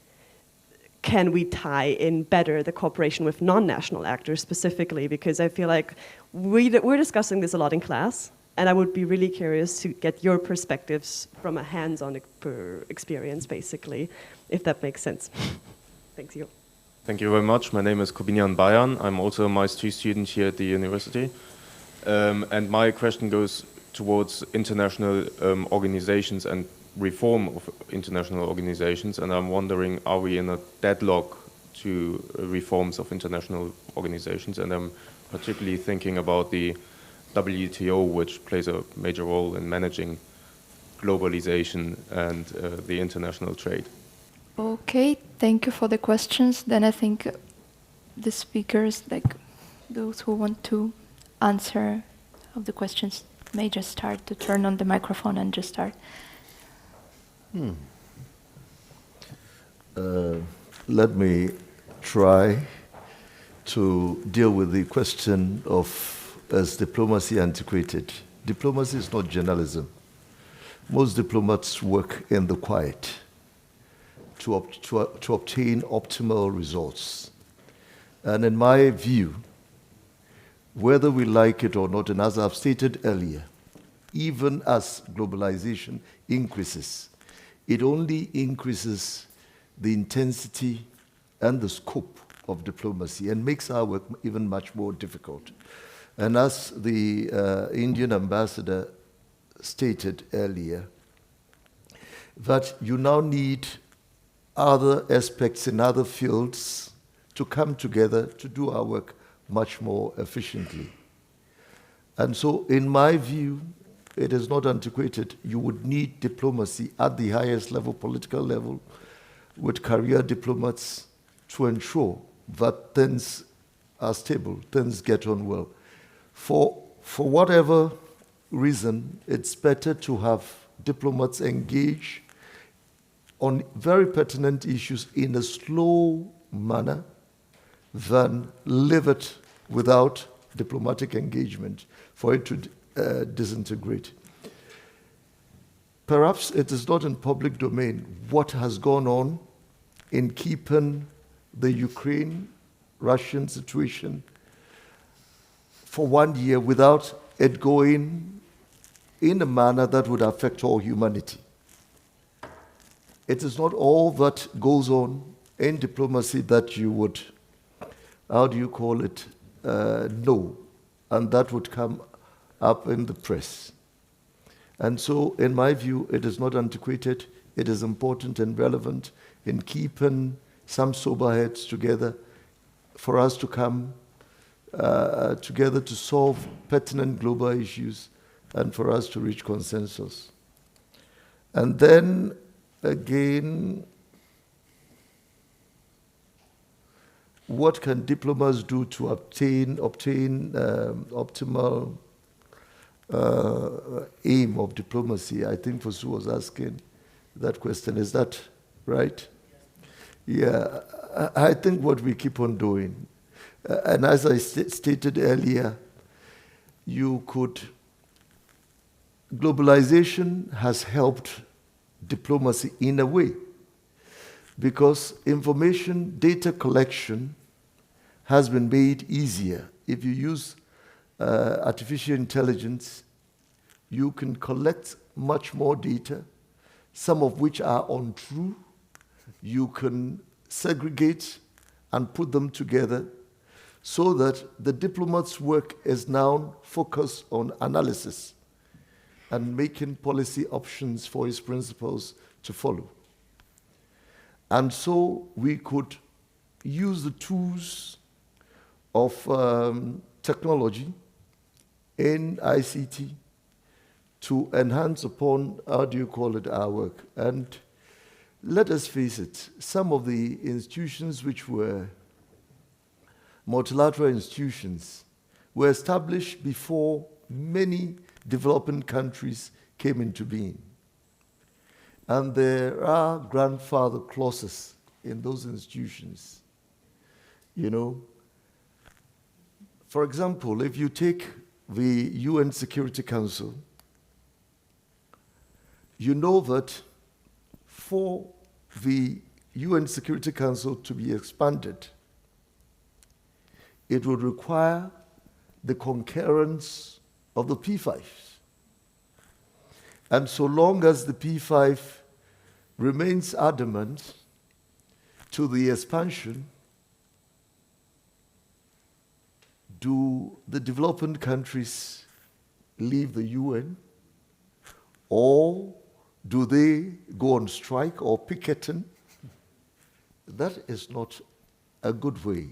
can we tie in better the cooperation with non-national actors specifically? Because I feel like we're discussing this a lot in class, and I would be really curious to get your perspectives from a hands-on experience, basically, if that makes sense. Thank you. Thank you very much. My name is Kobinian Bayan. I'm also a MAIS 2 student here at the university. And my question goes towards international organizations and reform of international organizations, and I'm wondering, are we in a deadlock to reforms of international organizations? And I'm particularly thinking about the WTO, which plays a major role in managing globalization and the international trade? Okay, thank you for the questions. Then I think the speakers, like those who want to answer of the questions, may just start to turn on the microphone and just start. Let me try to deal with the question of, is diplomacy antiquated? Diplomacy is not journalism. Most diplomats work in the quiet to obtain optimal results. And in my view, whether we like it or not, and as I've stated earlier, even as globalization increases, it only increases the intensity and the scope of diplomacy and makes our work even much more difficult. And as the Indian ambassador stated earlier, that you now need other aspects in other fields to come together to do our work much more efficiently. And so, in my view, it is not antiquated. You would need diplomacy at the highest level, political level, with career diplomats to ensure that things are stable, things get on well. For whatever reason, it's better to have diplomats engage on very pertinent issues in a slow manner than leave it without diplomatic engagement for it to disintegrate. Perhaps it is not in public domain what has gone on in keeping the Ukraine-Russian situation for 1 year without it going in a manner that would affect all humanity. It is not all that goes on in diplomacy that you would, how do you call it, know, and that would come up in the press. And so, in my view, it is not antiquated. It is important and relevant in keeping some sober heads together for us to come together to solve pertinent global issues and for us to reach consensus. And then, again, what can diplomats do to obtain optimal aim of diplomacy? I think Fosu was asking that question. Is that right? Yeah, I think what we keep on doing, and as I stated earlier, globalization has helped diplomacy in a way, because information data collection has been made easier. If you use artificial intelligence, you can collect much more data, some of which are untrue. You can segregate and put them together so that the diplomat's work is now focused on analysis and making policy options for his principals to follow. And so we could use the tools of technology in ICT to enhance upon, how do you call it, our work. And let us face it, some of the institutions which were multilateral institutions were established before many developing countries came into being. And there are grandfather clauses in those institutions. You know, for example, if you take the UN Security Council, you know that for the UN Security Council to be expanded, it would require the concurrence of the P5s. And so long as the P5 remains adamant to the expansion, do the developing countries leave the UN, or do they go on strike or picketing? That is not a good way.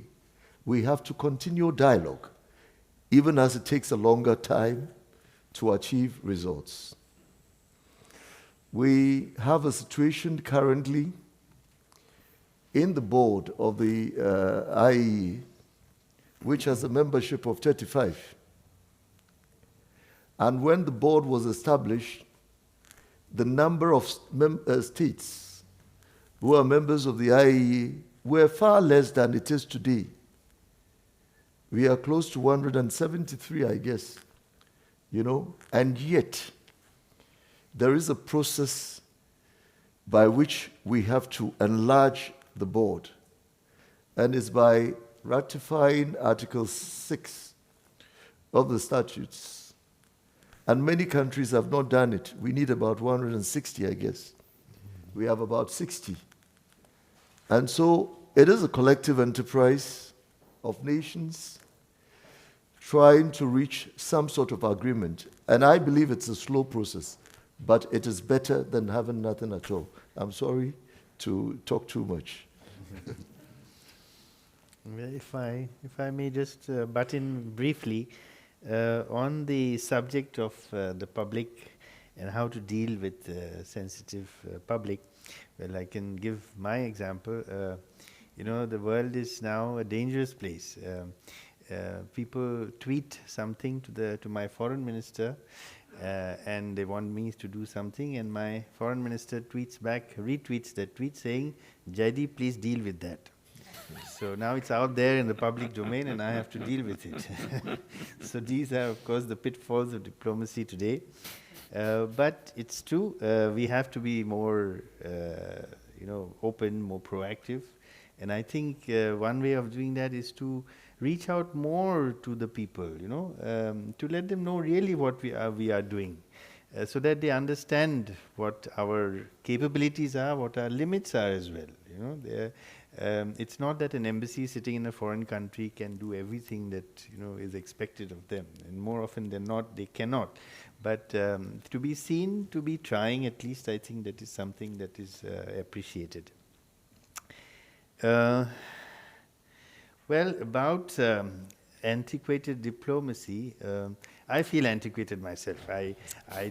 We have to continue dialogue, even as it takes a longer time to achieve results. We have a situation currently in the board of the IEE, which has a membership of 35. And when the board was established, the number of states who are members of the IEE were far less than it is today. We are close to 173, I guess, you know, and yet there is a process by which we have to enlarge the board, and it's by ratifying Article 6 of the statutes. And many countries have not done it. We need about 160, I guess. We have about 60. And so it is a collective enterprise of nations trying to reach some sort of agreement. And I believe it's a slow process, but it is better than having nothing at all. I'm sorry to talk too much. Well, if I may just butt in briefly on the subject of the public and how to deal with sensitive public. Well, I can give my example. You know, the world is now a dangerous place. People tweet something to my foreign minister, and they want me to do something, and my foreign minister retweets that tweet saying, "Jaideep, please deal with that." So now it's out there in the public domain, and I have to deal with it. So these are, of course, the pitfalls of diplomacy today. But it's true, we have to be more, open, more proactive. And I think one way of doing that is to reach out more to the people, to let them know really what we are doing, so that they understand what our capabilities are, what our limits are as well. It's not that an embassy sitting in a foreign country can do everything that is expected of them, and more often than not, they cannot. But to be seen, to be trying, at least, I think that is something that is appreciated. Well, about antiquated diplomacy, I feel antiquated myself. I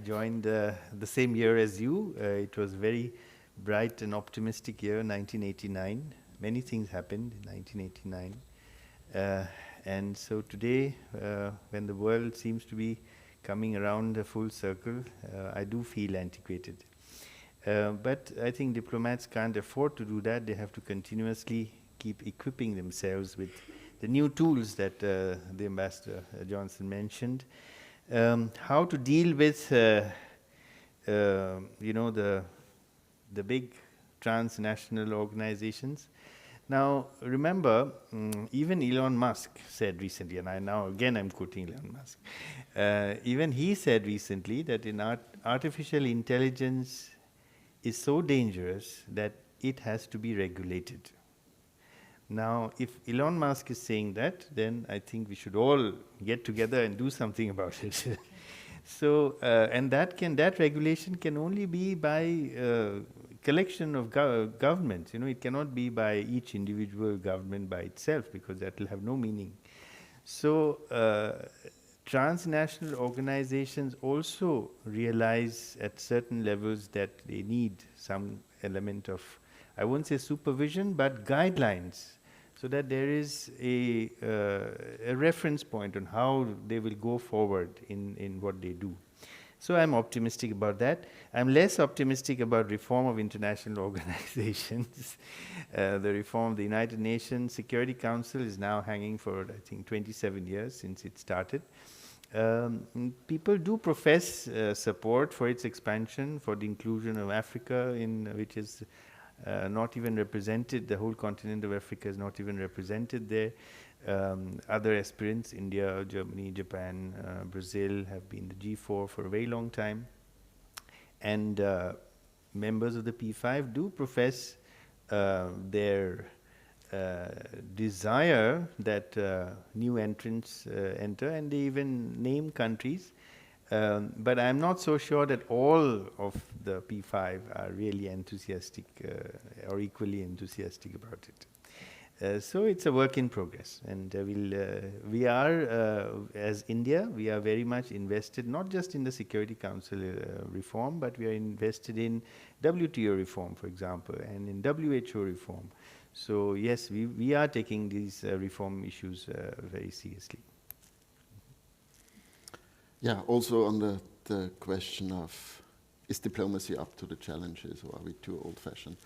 joined the same year as you. It was very bright and optimistic year, 1989. Many things happened in 1989. And so today, when the world seems to be coming around a full circle, I do feel antiquated. But I think diplomats can't afford to do that. They have to continuously keep equipping themselves with the new tools that the Ambassador Johnson mentioned. How to deal with, the big transnational organizations. Now, remember, even Elon Musk said recently, and I'm quoting Elon Musk, even he said recently that artificial intelligence is so dangerous that it has to be regulated. Now, if Elon Musk is saying that, then I think we should all get together and do something about it. So, and that regulation can only be by collection of governments. It cannot be by each individual government by itself, because that will have no meaning. So, transnational organizations also realize at certain levels that they need some element of, I won't say supervision, but guidelines, so that there is a reference point on how they will go forward in what they do. So I'm optimistic about that. I'm less optimistic about reform of international organizations. The reform of the United Nations Security Council is now hanging for, I think, 27 years since it started. People do profess support for its expansion, for the inclusion of Africa, which is not even represented. The whole continent of Africa is not even represented there. Other aspirants, India, Germany, Japan, Brazil, have been the G4 for a very long time. And members of the P5 do profess their desire that new entrants enter, and they even name countries. But I'm not so sure that all of the P5 are really enthusiastic or equally enthusiastic about it. So it's a work in progress, and we are, as India, we are very much invested, not just in the Security Council reform, but we are invested in WTO reform, for example, and in WHO reform. So yes, we are taking these reform issues very seriously. Yeah, also on the question of, is diplomacy up to the challenges, or are we too old-fashioned?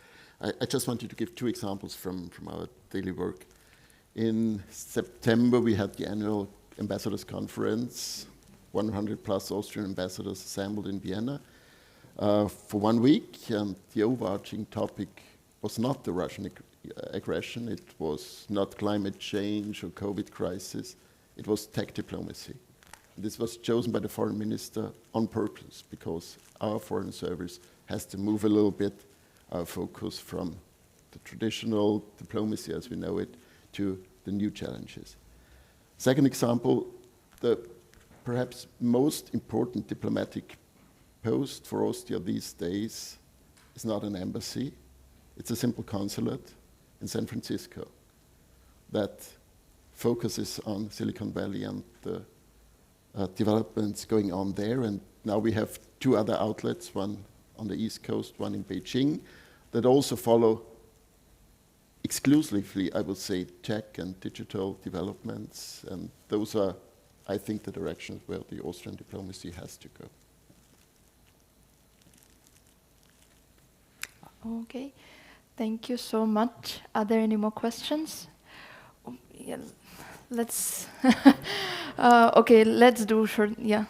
I just wanted to give two examples from our daily work. In September, we had the annual ambassadors conference, 100 plus Austrian ambassadors assembled in Vienna for 1 week, and the overarching topic was not the Russian aggression, it was not climate change or COVID crisis, it was tech diplomacy. This was chosen by the foreign minister on purpose, because our foreign service has to move a little bit our focus from the traditional diplomacy as we know it to the new challenges. Second example, the perhaps most important diplomatic post for Austria these days is not an embassy, it's a simple consulate in San Francisco that focuses on Silicon Valley and the developments going on there. And now we have two other outlets, one on the East Coast, one in Beijing, that also follow exclusively, I would say, tech and digital developments. And those are, I think, the directions where the Austrian diplomacy has to go. Okay, thank you so much. Are there any more questions? Yeah, let's, okay, let's do short, yeah.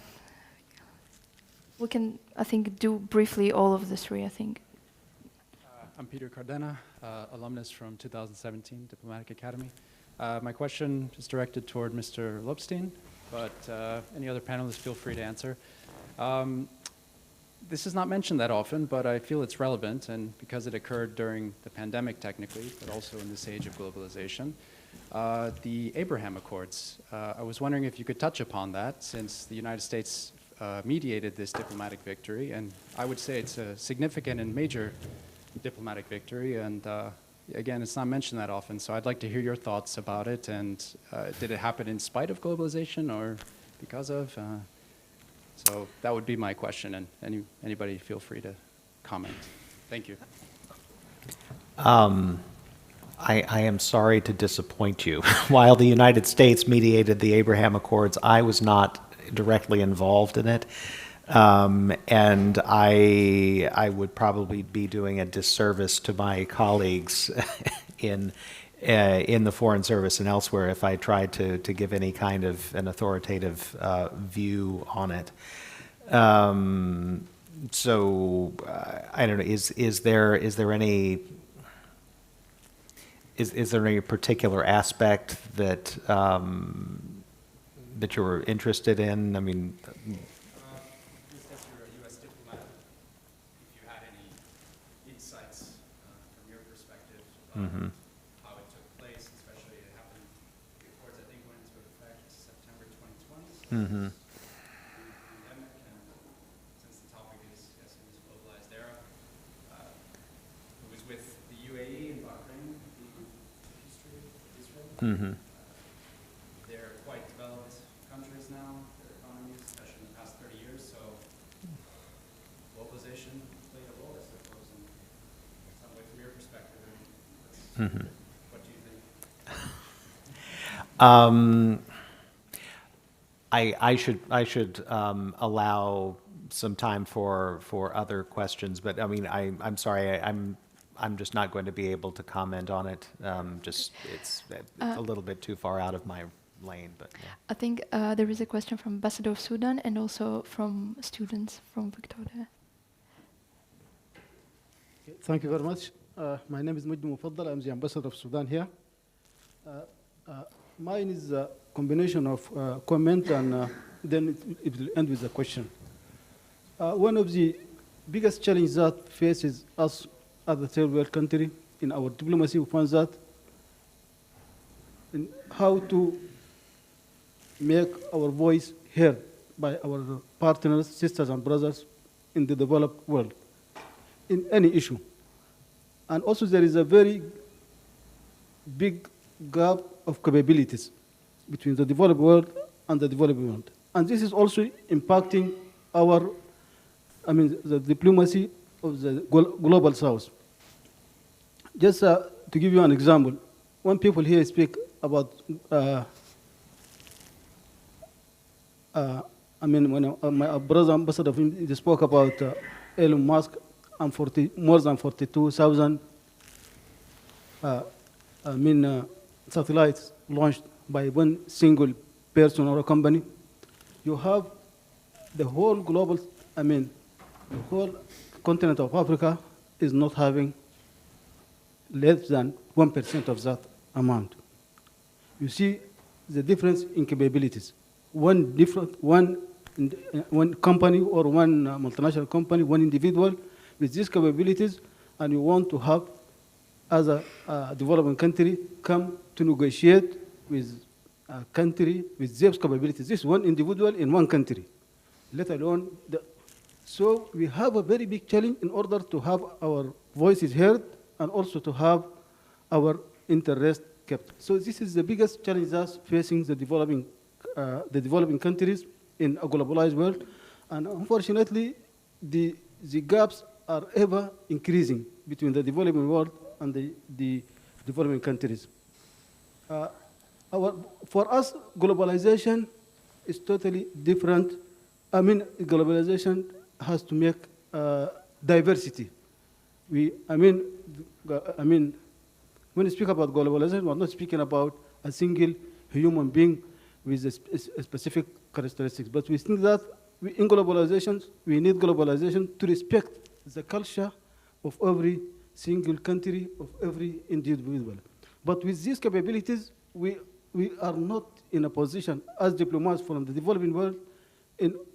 We can, I think, do briefly all of the three, I think. I'm Peter Cardena, alumnus from 2017 Diplomatic Academy. My question is directed toward Mr. Lobstein, but any other panelists feel free to answer. This is not mentioned that often, but I feel it's relevant, and because it occurred during the pandemic technically, but also in this age of globalization, the Abraham Accords. I was wondering if you could touch upon that, since the United States mediated this diplomatic victory, and I would say it's a significant and major diplomatic victory, and again, it's not mentioned that often, so I'd like to hear your thoughts about it, and did it happen in spite of globalization or because of? So that would be my question, and anybody feel free to comment. Thank you. I am sorry to disappoint you. While the United States mediated the Abraham Accords, I was not directly involved in it. And I would probably be doing a disservice to my colleagues in the Foreign Service and elsewhere if I tried to give any kind of an authoritative view on it. So I don't know. Is there any particular aspect that that you're interested in? I mean. Mm-hmm. How it took place, especially it happened, the Accords I think went into effect September 2020, so mm-hmm. the pandemic, and since the topic is yes, in this globalized era, it was with the UAE and Bahrain, the history of Israel. Mm-hmm. They're quite developed countries now, their economies, especially in the past 30 years, so globalization played a role, I suppose, in some way from your perspective. Mm-hmm. What do you think? I should allow some time for other questions, but I mean I'm sorry, I'm just not going to be able to comment on it. Just it's a little bit too far out of my lane, but yeah. I think there is a question from Ambassador of Sudan and also from students from Victoria. Thank you very much. My name is Mujdi Mufaddal. I'm the ambassador of Sudan here. Mine is a combination of comment and then it will end with a question. One of the biggest challenges that faces us as a third world country in our diplomacy, we find that in how to make our voice heard by our partners, sisters and brothers in the developed world in any issue. And also there is a very big gap of capabilities between the developed world and the developing world. And this is also impacting the diplomacy of the global south. Just to give you an example, when people here speak about, when my brother ambassador spoke about Elon Musk and more than 42,000 satellites launched by one single person or a company, you have the whole the whole continent of Africa is not having less than 1% of that amount. You see the difference in capabilities. One company or one multinational company, one individual with these capabilities, and you want to have, as a developing country, come to negotiate with a country with those capabilities. This is one individual in one country, let alone so we have a very big challenge in order to have our voices heard and also to have our interest kept. So this is the biggest challenge that's facing the developing countries in a globalized world. And unfortunately, the gaps are ever increasing between the developing world and the developing countries. For us, globalization is totally different. Globalization has to make diversity. When we speak about globalization, we're not speaking about a single human being with a specific characteristics, but we think that in globalization, we need globalization to respect the culture of every single country, of every individual. But with these capabilities, we are not in a position as diplomats from the developing world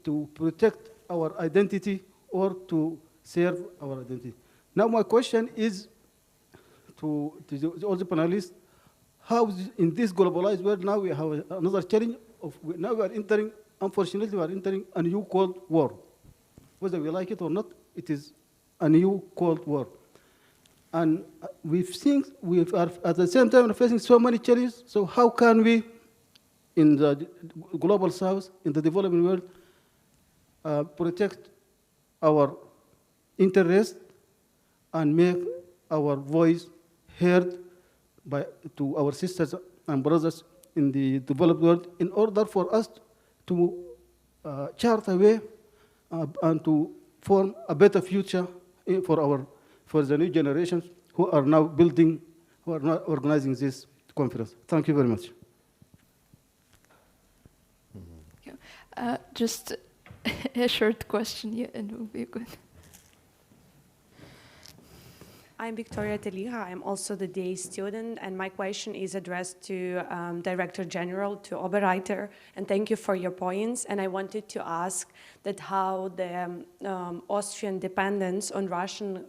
to protect our identity or to serve our identity. Now my question is to all the panelists, how in this globalized world now we have another challenge now we are entering, unfortunately we are entering a new Cold War. Whether we like it or not, it is a new Cold War. And we are at the same time facing so many challenges, so how can we, in the global south, in the developing world, protect our interest and make our voice heard to our sisters and brothers in the developed world in order for us to chart a way and to form a better future for the new generations who are now organizing this conference. Thank you very much. Just a short question, and it will be good. I'm Victoria Teliha. I'm also the DA student, and my question is addressed to Director General, to Oberreiter, and thank you for your points. And I wanted to ask that how the Austrian dependence on Russian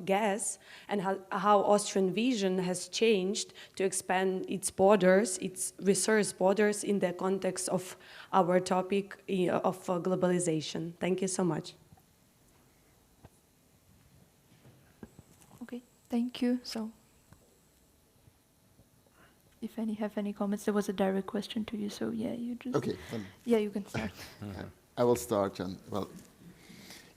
gas and how Austrian vision has changed to expand its borders, its resource borders in the context of our topic of globalization. Thank you so much. Thank you. So, if any have any comments, there was a direct question to you. So yeah, you just you can start. I will start. And well,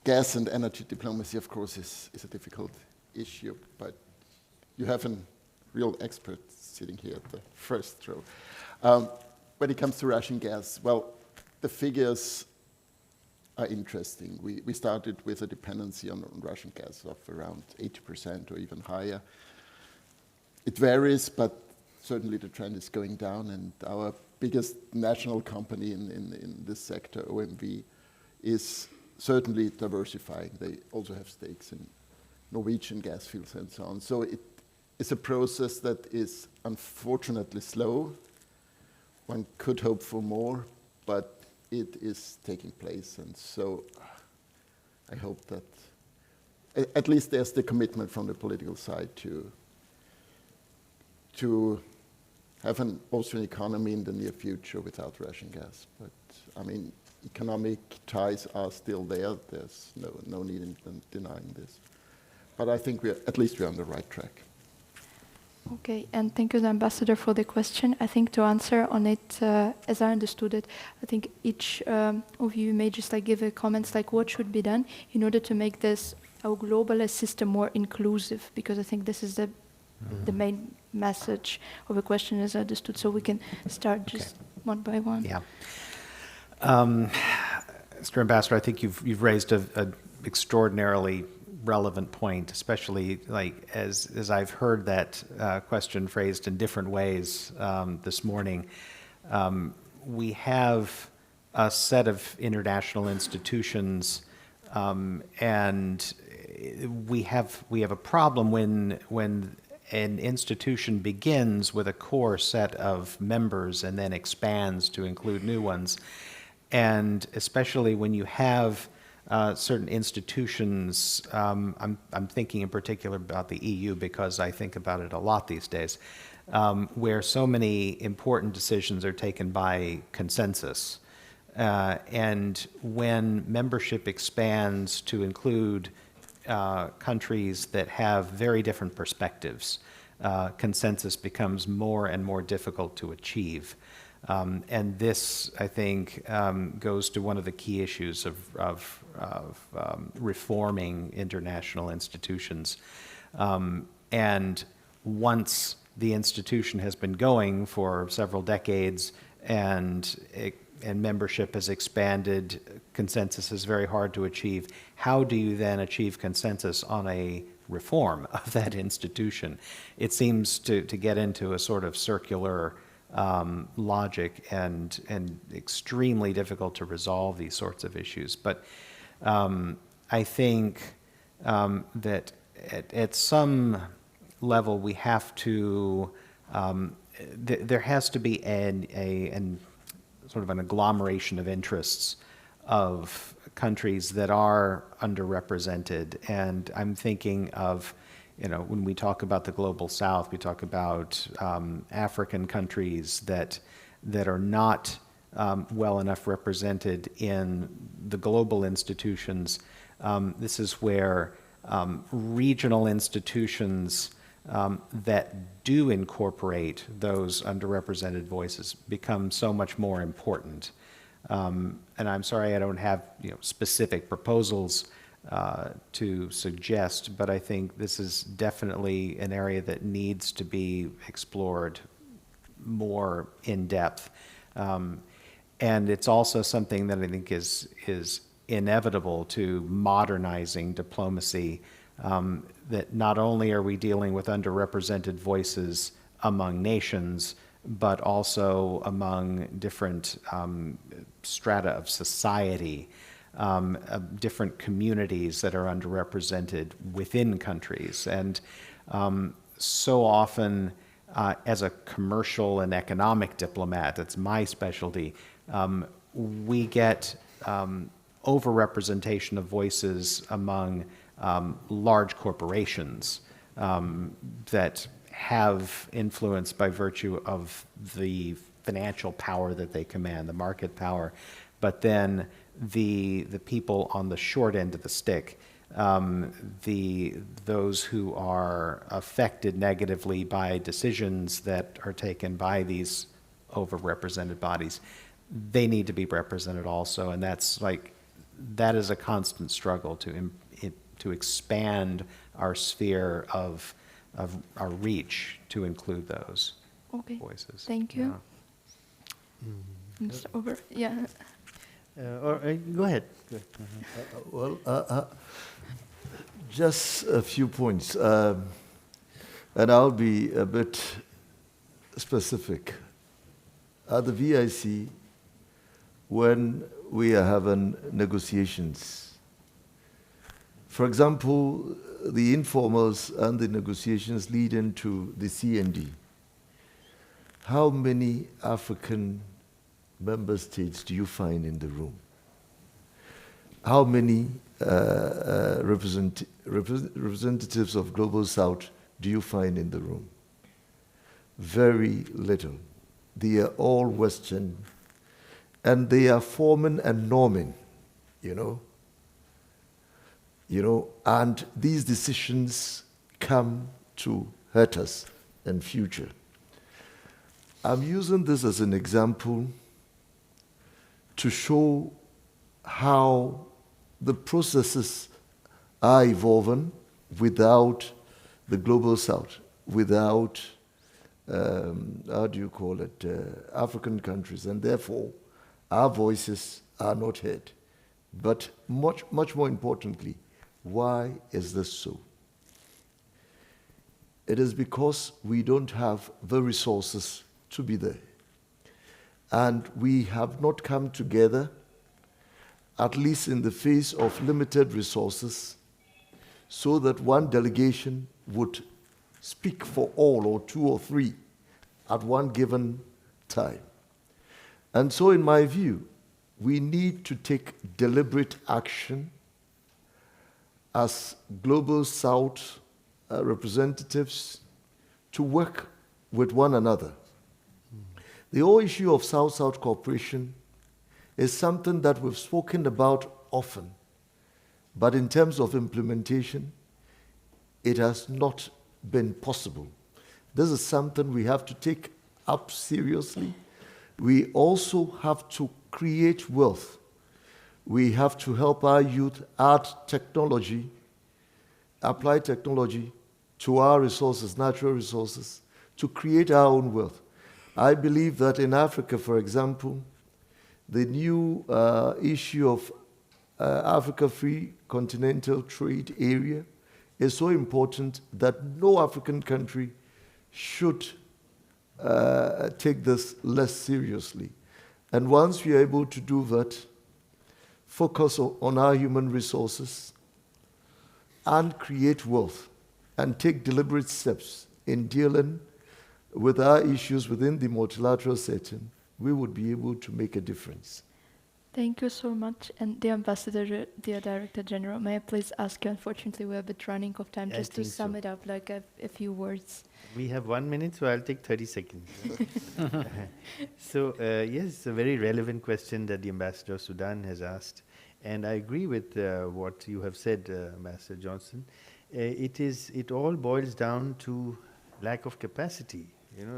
gas and energy diplomacy, of course, is a difficult issue, but you have a real expert sitting here at the first row. When it comes to Russian gas, well, the figures are interesting. We started with a dependency on Russian gas of around 80% or even higher. It varies, but certainly the trend is going down, and our biggest national company in this sector, OMV, is certainly diversifying. They also have stakes in Norwegian gas fields and so on. So it is a process that is unfortunately slow. One could hope for more, but it is taking place, and so I hope that at least there's the commitment from the political side to have an Austrian economy in the near future without Russian gas. But I mean, economic ties are still there. There's no need in denying this. But I think at least we're on the right track. Okay, and thank you, the Ambassador, for the question. I think to answer on it, as I understood it, I think each of you may just like give a comments like what should be done in order to make this our globalist system more inclusive, because I think this is the main message of the question as I understood. So we can start just one by one. Yeah. Mr. Ambassador, I think you've raised a extraordinarily relevant point, especially like as I've heard that question phrased in different ways this morning. We have a set of international institutions, and we have a problem when an institution begins with a core set of members and then expands to include new ones. And especially when you have certain institutions, I'm thinking in particular about the EU because I think about it a lot these days, where so many important decisions are taken by consensus. And when membership expands to include countries that have very different perspectives, consensus becomes more and more difficult to achieve. And this, I think, goes to one of the key issues of reforming international institutions. And once the institution has been going for several decades and membership has expanded, consensus is very hard to achieve. How do you then achieve consensus on a reform of that institution? It seems to get into a sort of circular logic and extremely difficult to resolve these sorts of issues. But I think that at some level we have to, there has to be an sort of an agglomeration of interests of countries that are underrepresented. And I'm thinking of, when we talk about the Global South, we talk about African countries that are not well enough represented in the global institutions. This is where regional institutions that do incorporate those underrepresented voices become so much more important. And I'm sorry I don't have specific proposals to suggest, but I think this is definitely an area that needs to be explored more in depth. And it's also something that I think is inevitable to modernizing diplomacy, that not only are we dealing with underrepresented voices among nations, but also among different strata of society, different communities that are underrepresented within countries. And so often, as a commercial and economic diplomat, that's my specialty, we get overrepresentation of voices among large corporations that have influence by virtue of the financial power that they command, the market power. But then the people on the short end of the stick, those who are affected negatively by decisions that are taken by these overrepresented bodies, they need to be represented also. And that is a constant struggle to expand our sphere of our reach to include those voices. Thank you. Mr. Ober, yeah. Go ahead. Just a few points, and I'll be a bit specific. At the VIC, when we are having negotiations, for example, the informals and the negotiations lead into the CND. How many African member states do you find in the room? How many representatives of Global South do you find in the room? Very little. They are all Western, and they are forming and norming, and these decisions come to hurt us and future. I'm using this as an example to show how the processes are evolving without the Global South, without, African countries, and therefore our voices are not heard. But much more importantly, why is this so? It is because we don't have the resources to be there. And we have not come together, at least in the face of limited resources, so that one delegation would speak for all, or two or three, at one given time. And so, in my view, we need to take deliberate action as Global South representatives to work with one another. The whole issue of South-South cooperation is something that we've spoken about often, but in terms of implementation, it has not been possible. This is something we have to take up seriously. We also have to create wealth. We have to help our youth add technology, apply technology to our resources, natural resources, to create our own wealth. I believe that in Africa, for example, the new issue of Africa Free Continental Trade Area is so important that no African country should take this less seriously. And once we are able to do that, focus on our human resources and create wealth and take deliberate steps in dealing with our issues within the multilateral setting, we would be able to make a difference. Thank you so much. And the Ambassador, dear Director General, may I please ask you, unfortunately we're a bit running of time, just to sum it up, like a few words. We have 1 minute, so I'll take 30 seconds. So, yes, it's a very relevant question that the Ambassador of Sudan has asked. And I agree with what you have said, Ambassador Johnson. It all boils down to lack of capacity,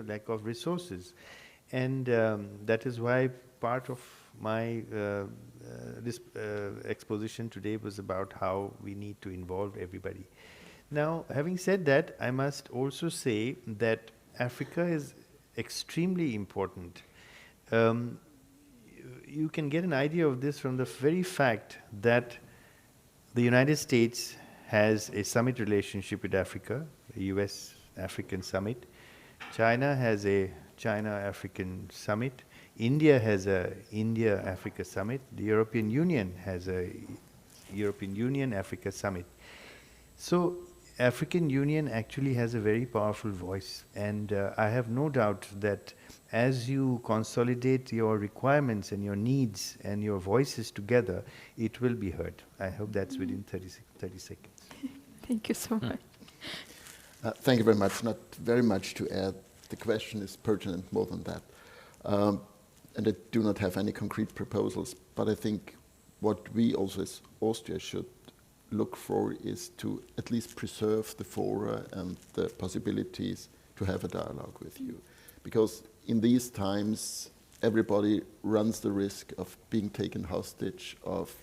lack of resources. And that is why part of my this exposition today was about how we need to involve everybody. Now, having said that, I must also say that Africa is extremely important. You can get an idea of this from the very fact that the United States has a summit relationship with Africa, a US-African summit. China has a China-African summit. India has a India-Africa summit. The European Union has a European Union-Africa summit. So African Union actually has a very powerful voice, and I have no doubt that as you consolidate your requirements and your needs and your voices together, it will be heard. I hope that's within 30 seconds. Thank you so much. Thank you very much. Not very much to add. The question is pertinent more than that. And I do not have any concrete proposals, but I think what we also as Austria should look for is to at least preserve the fora and the possibilities to have a dialogue with you. Because in these times, everybody runs the risk of being taken hostage, of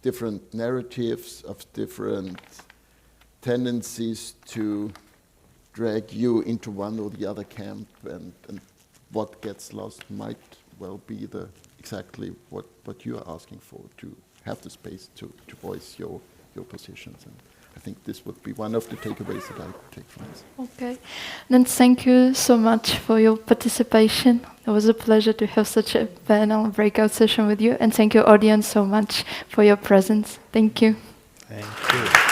different narratives, of different tendencies to drag you into one or the other camp, and what gets lost might well be exactly what you are asking for, to have the space to voice your positions. And I think this would be one of the takeaways that I take from this. Okay. Then thank you so much for your participation. It was a pleasure to have such a panel breakout session with you. And thank you, audience, so much for your presence. Thank you. Thank you.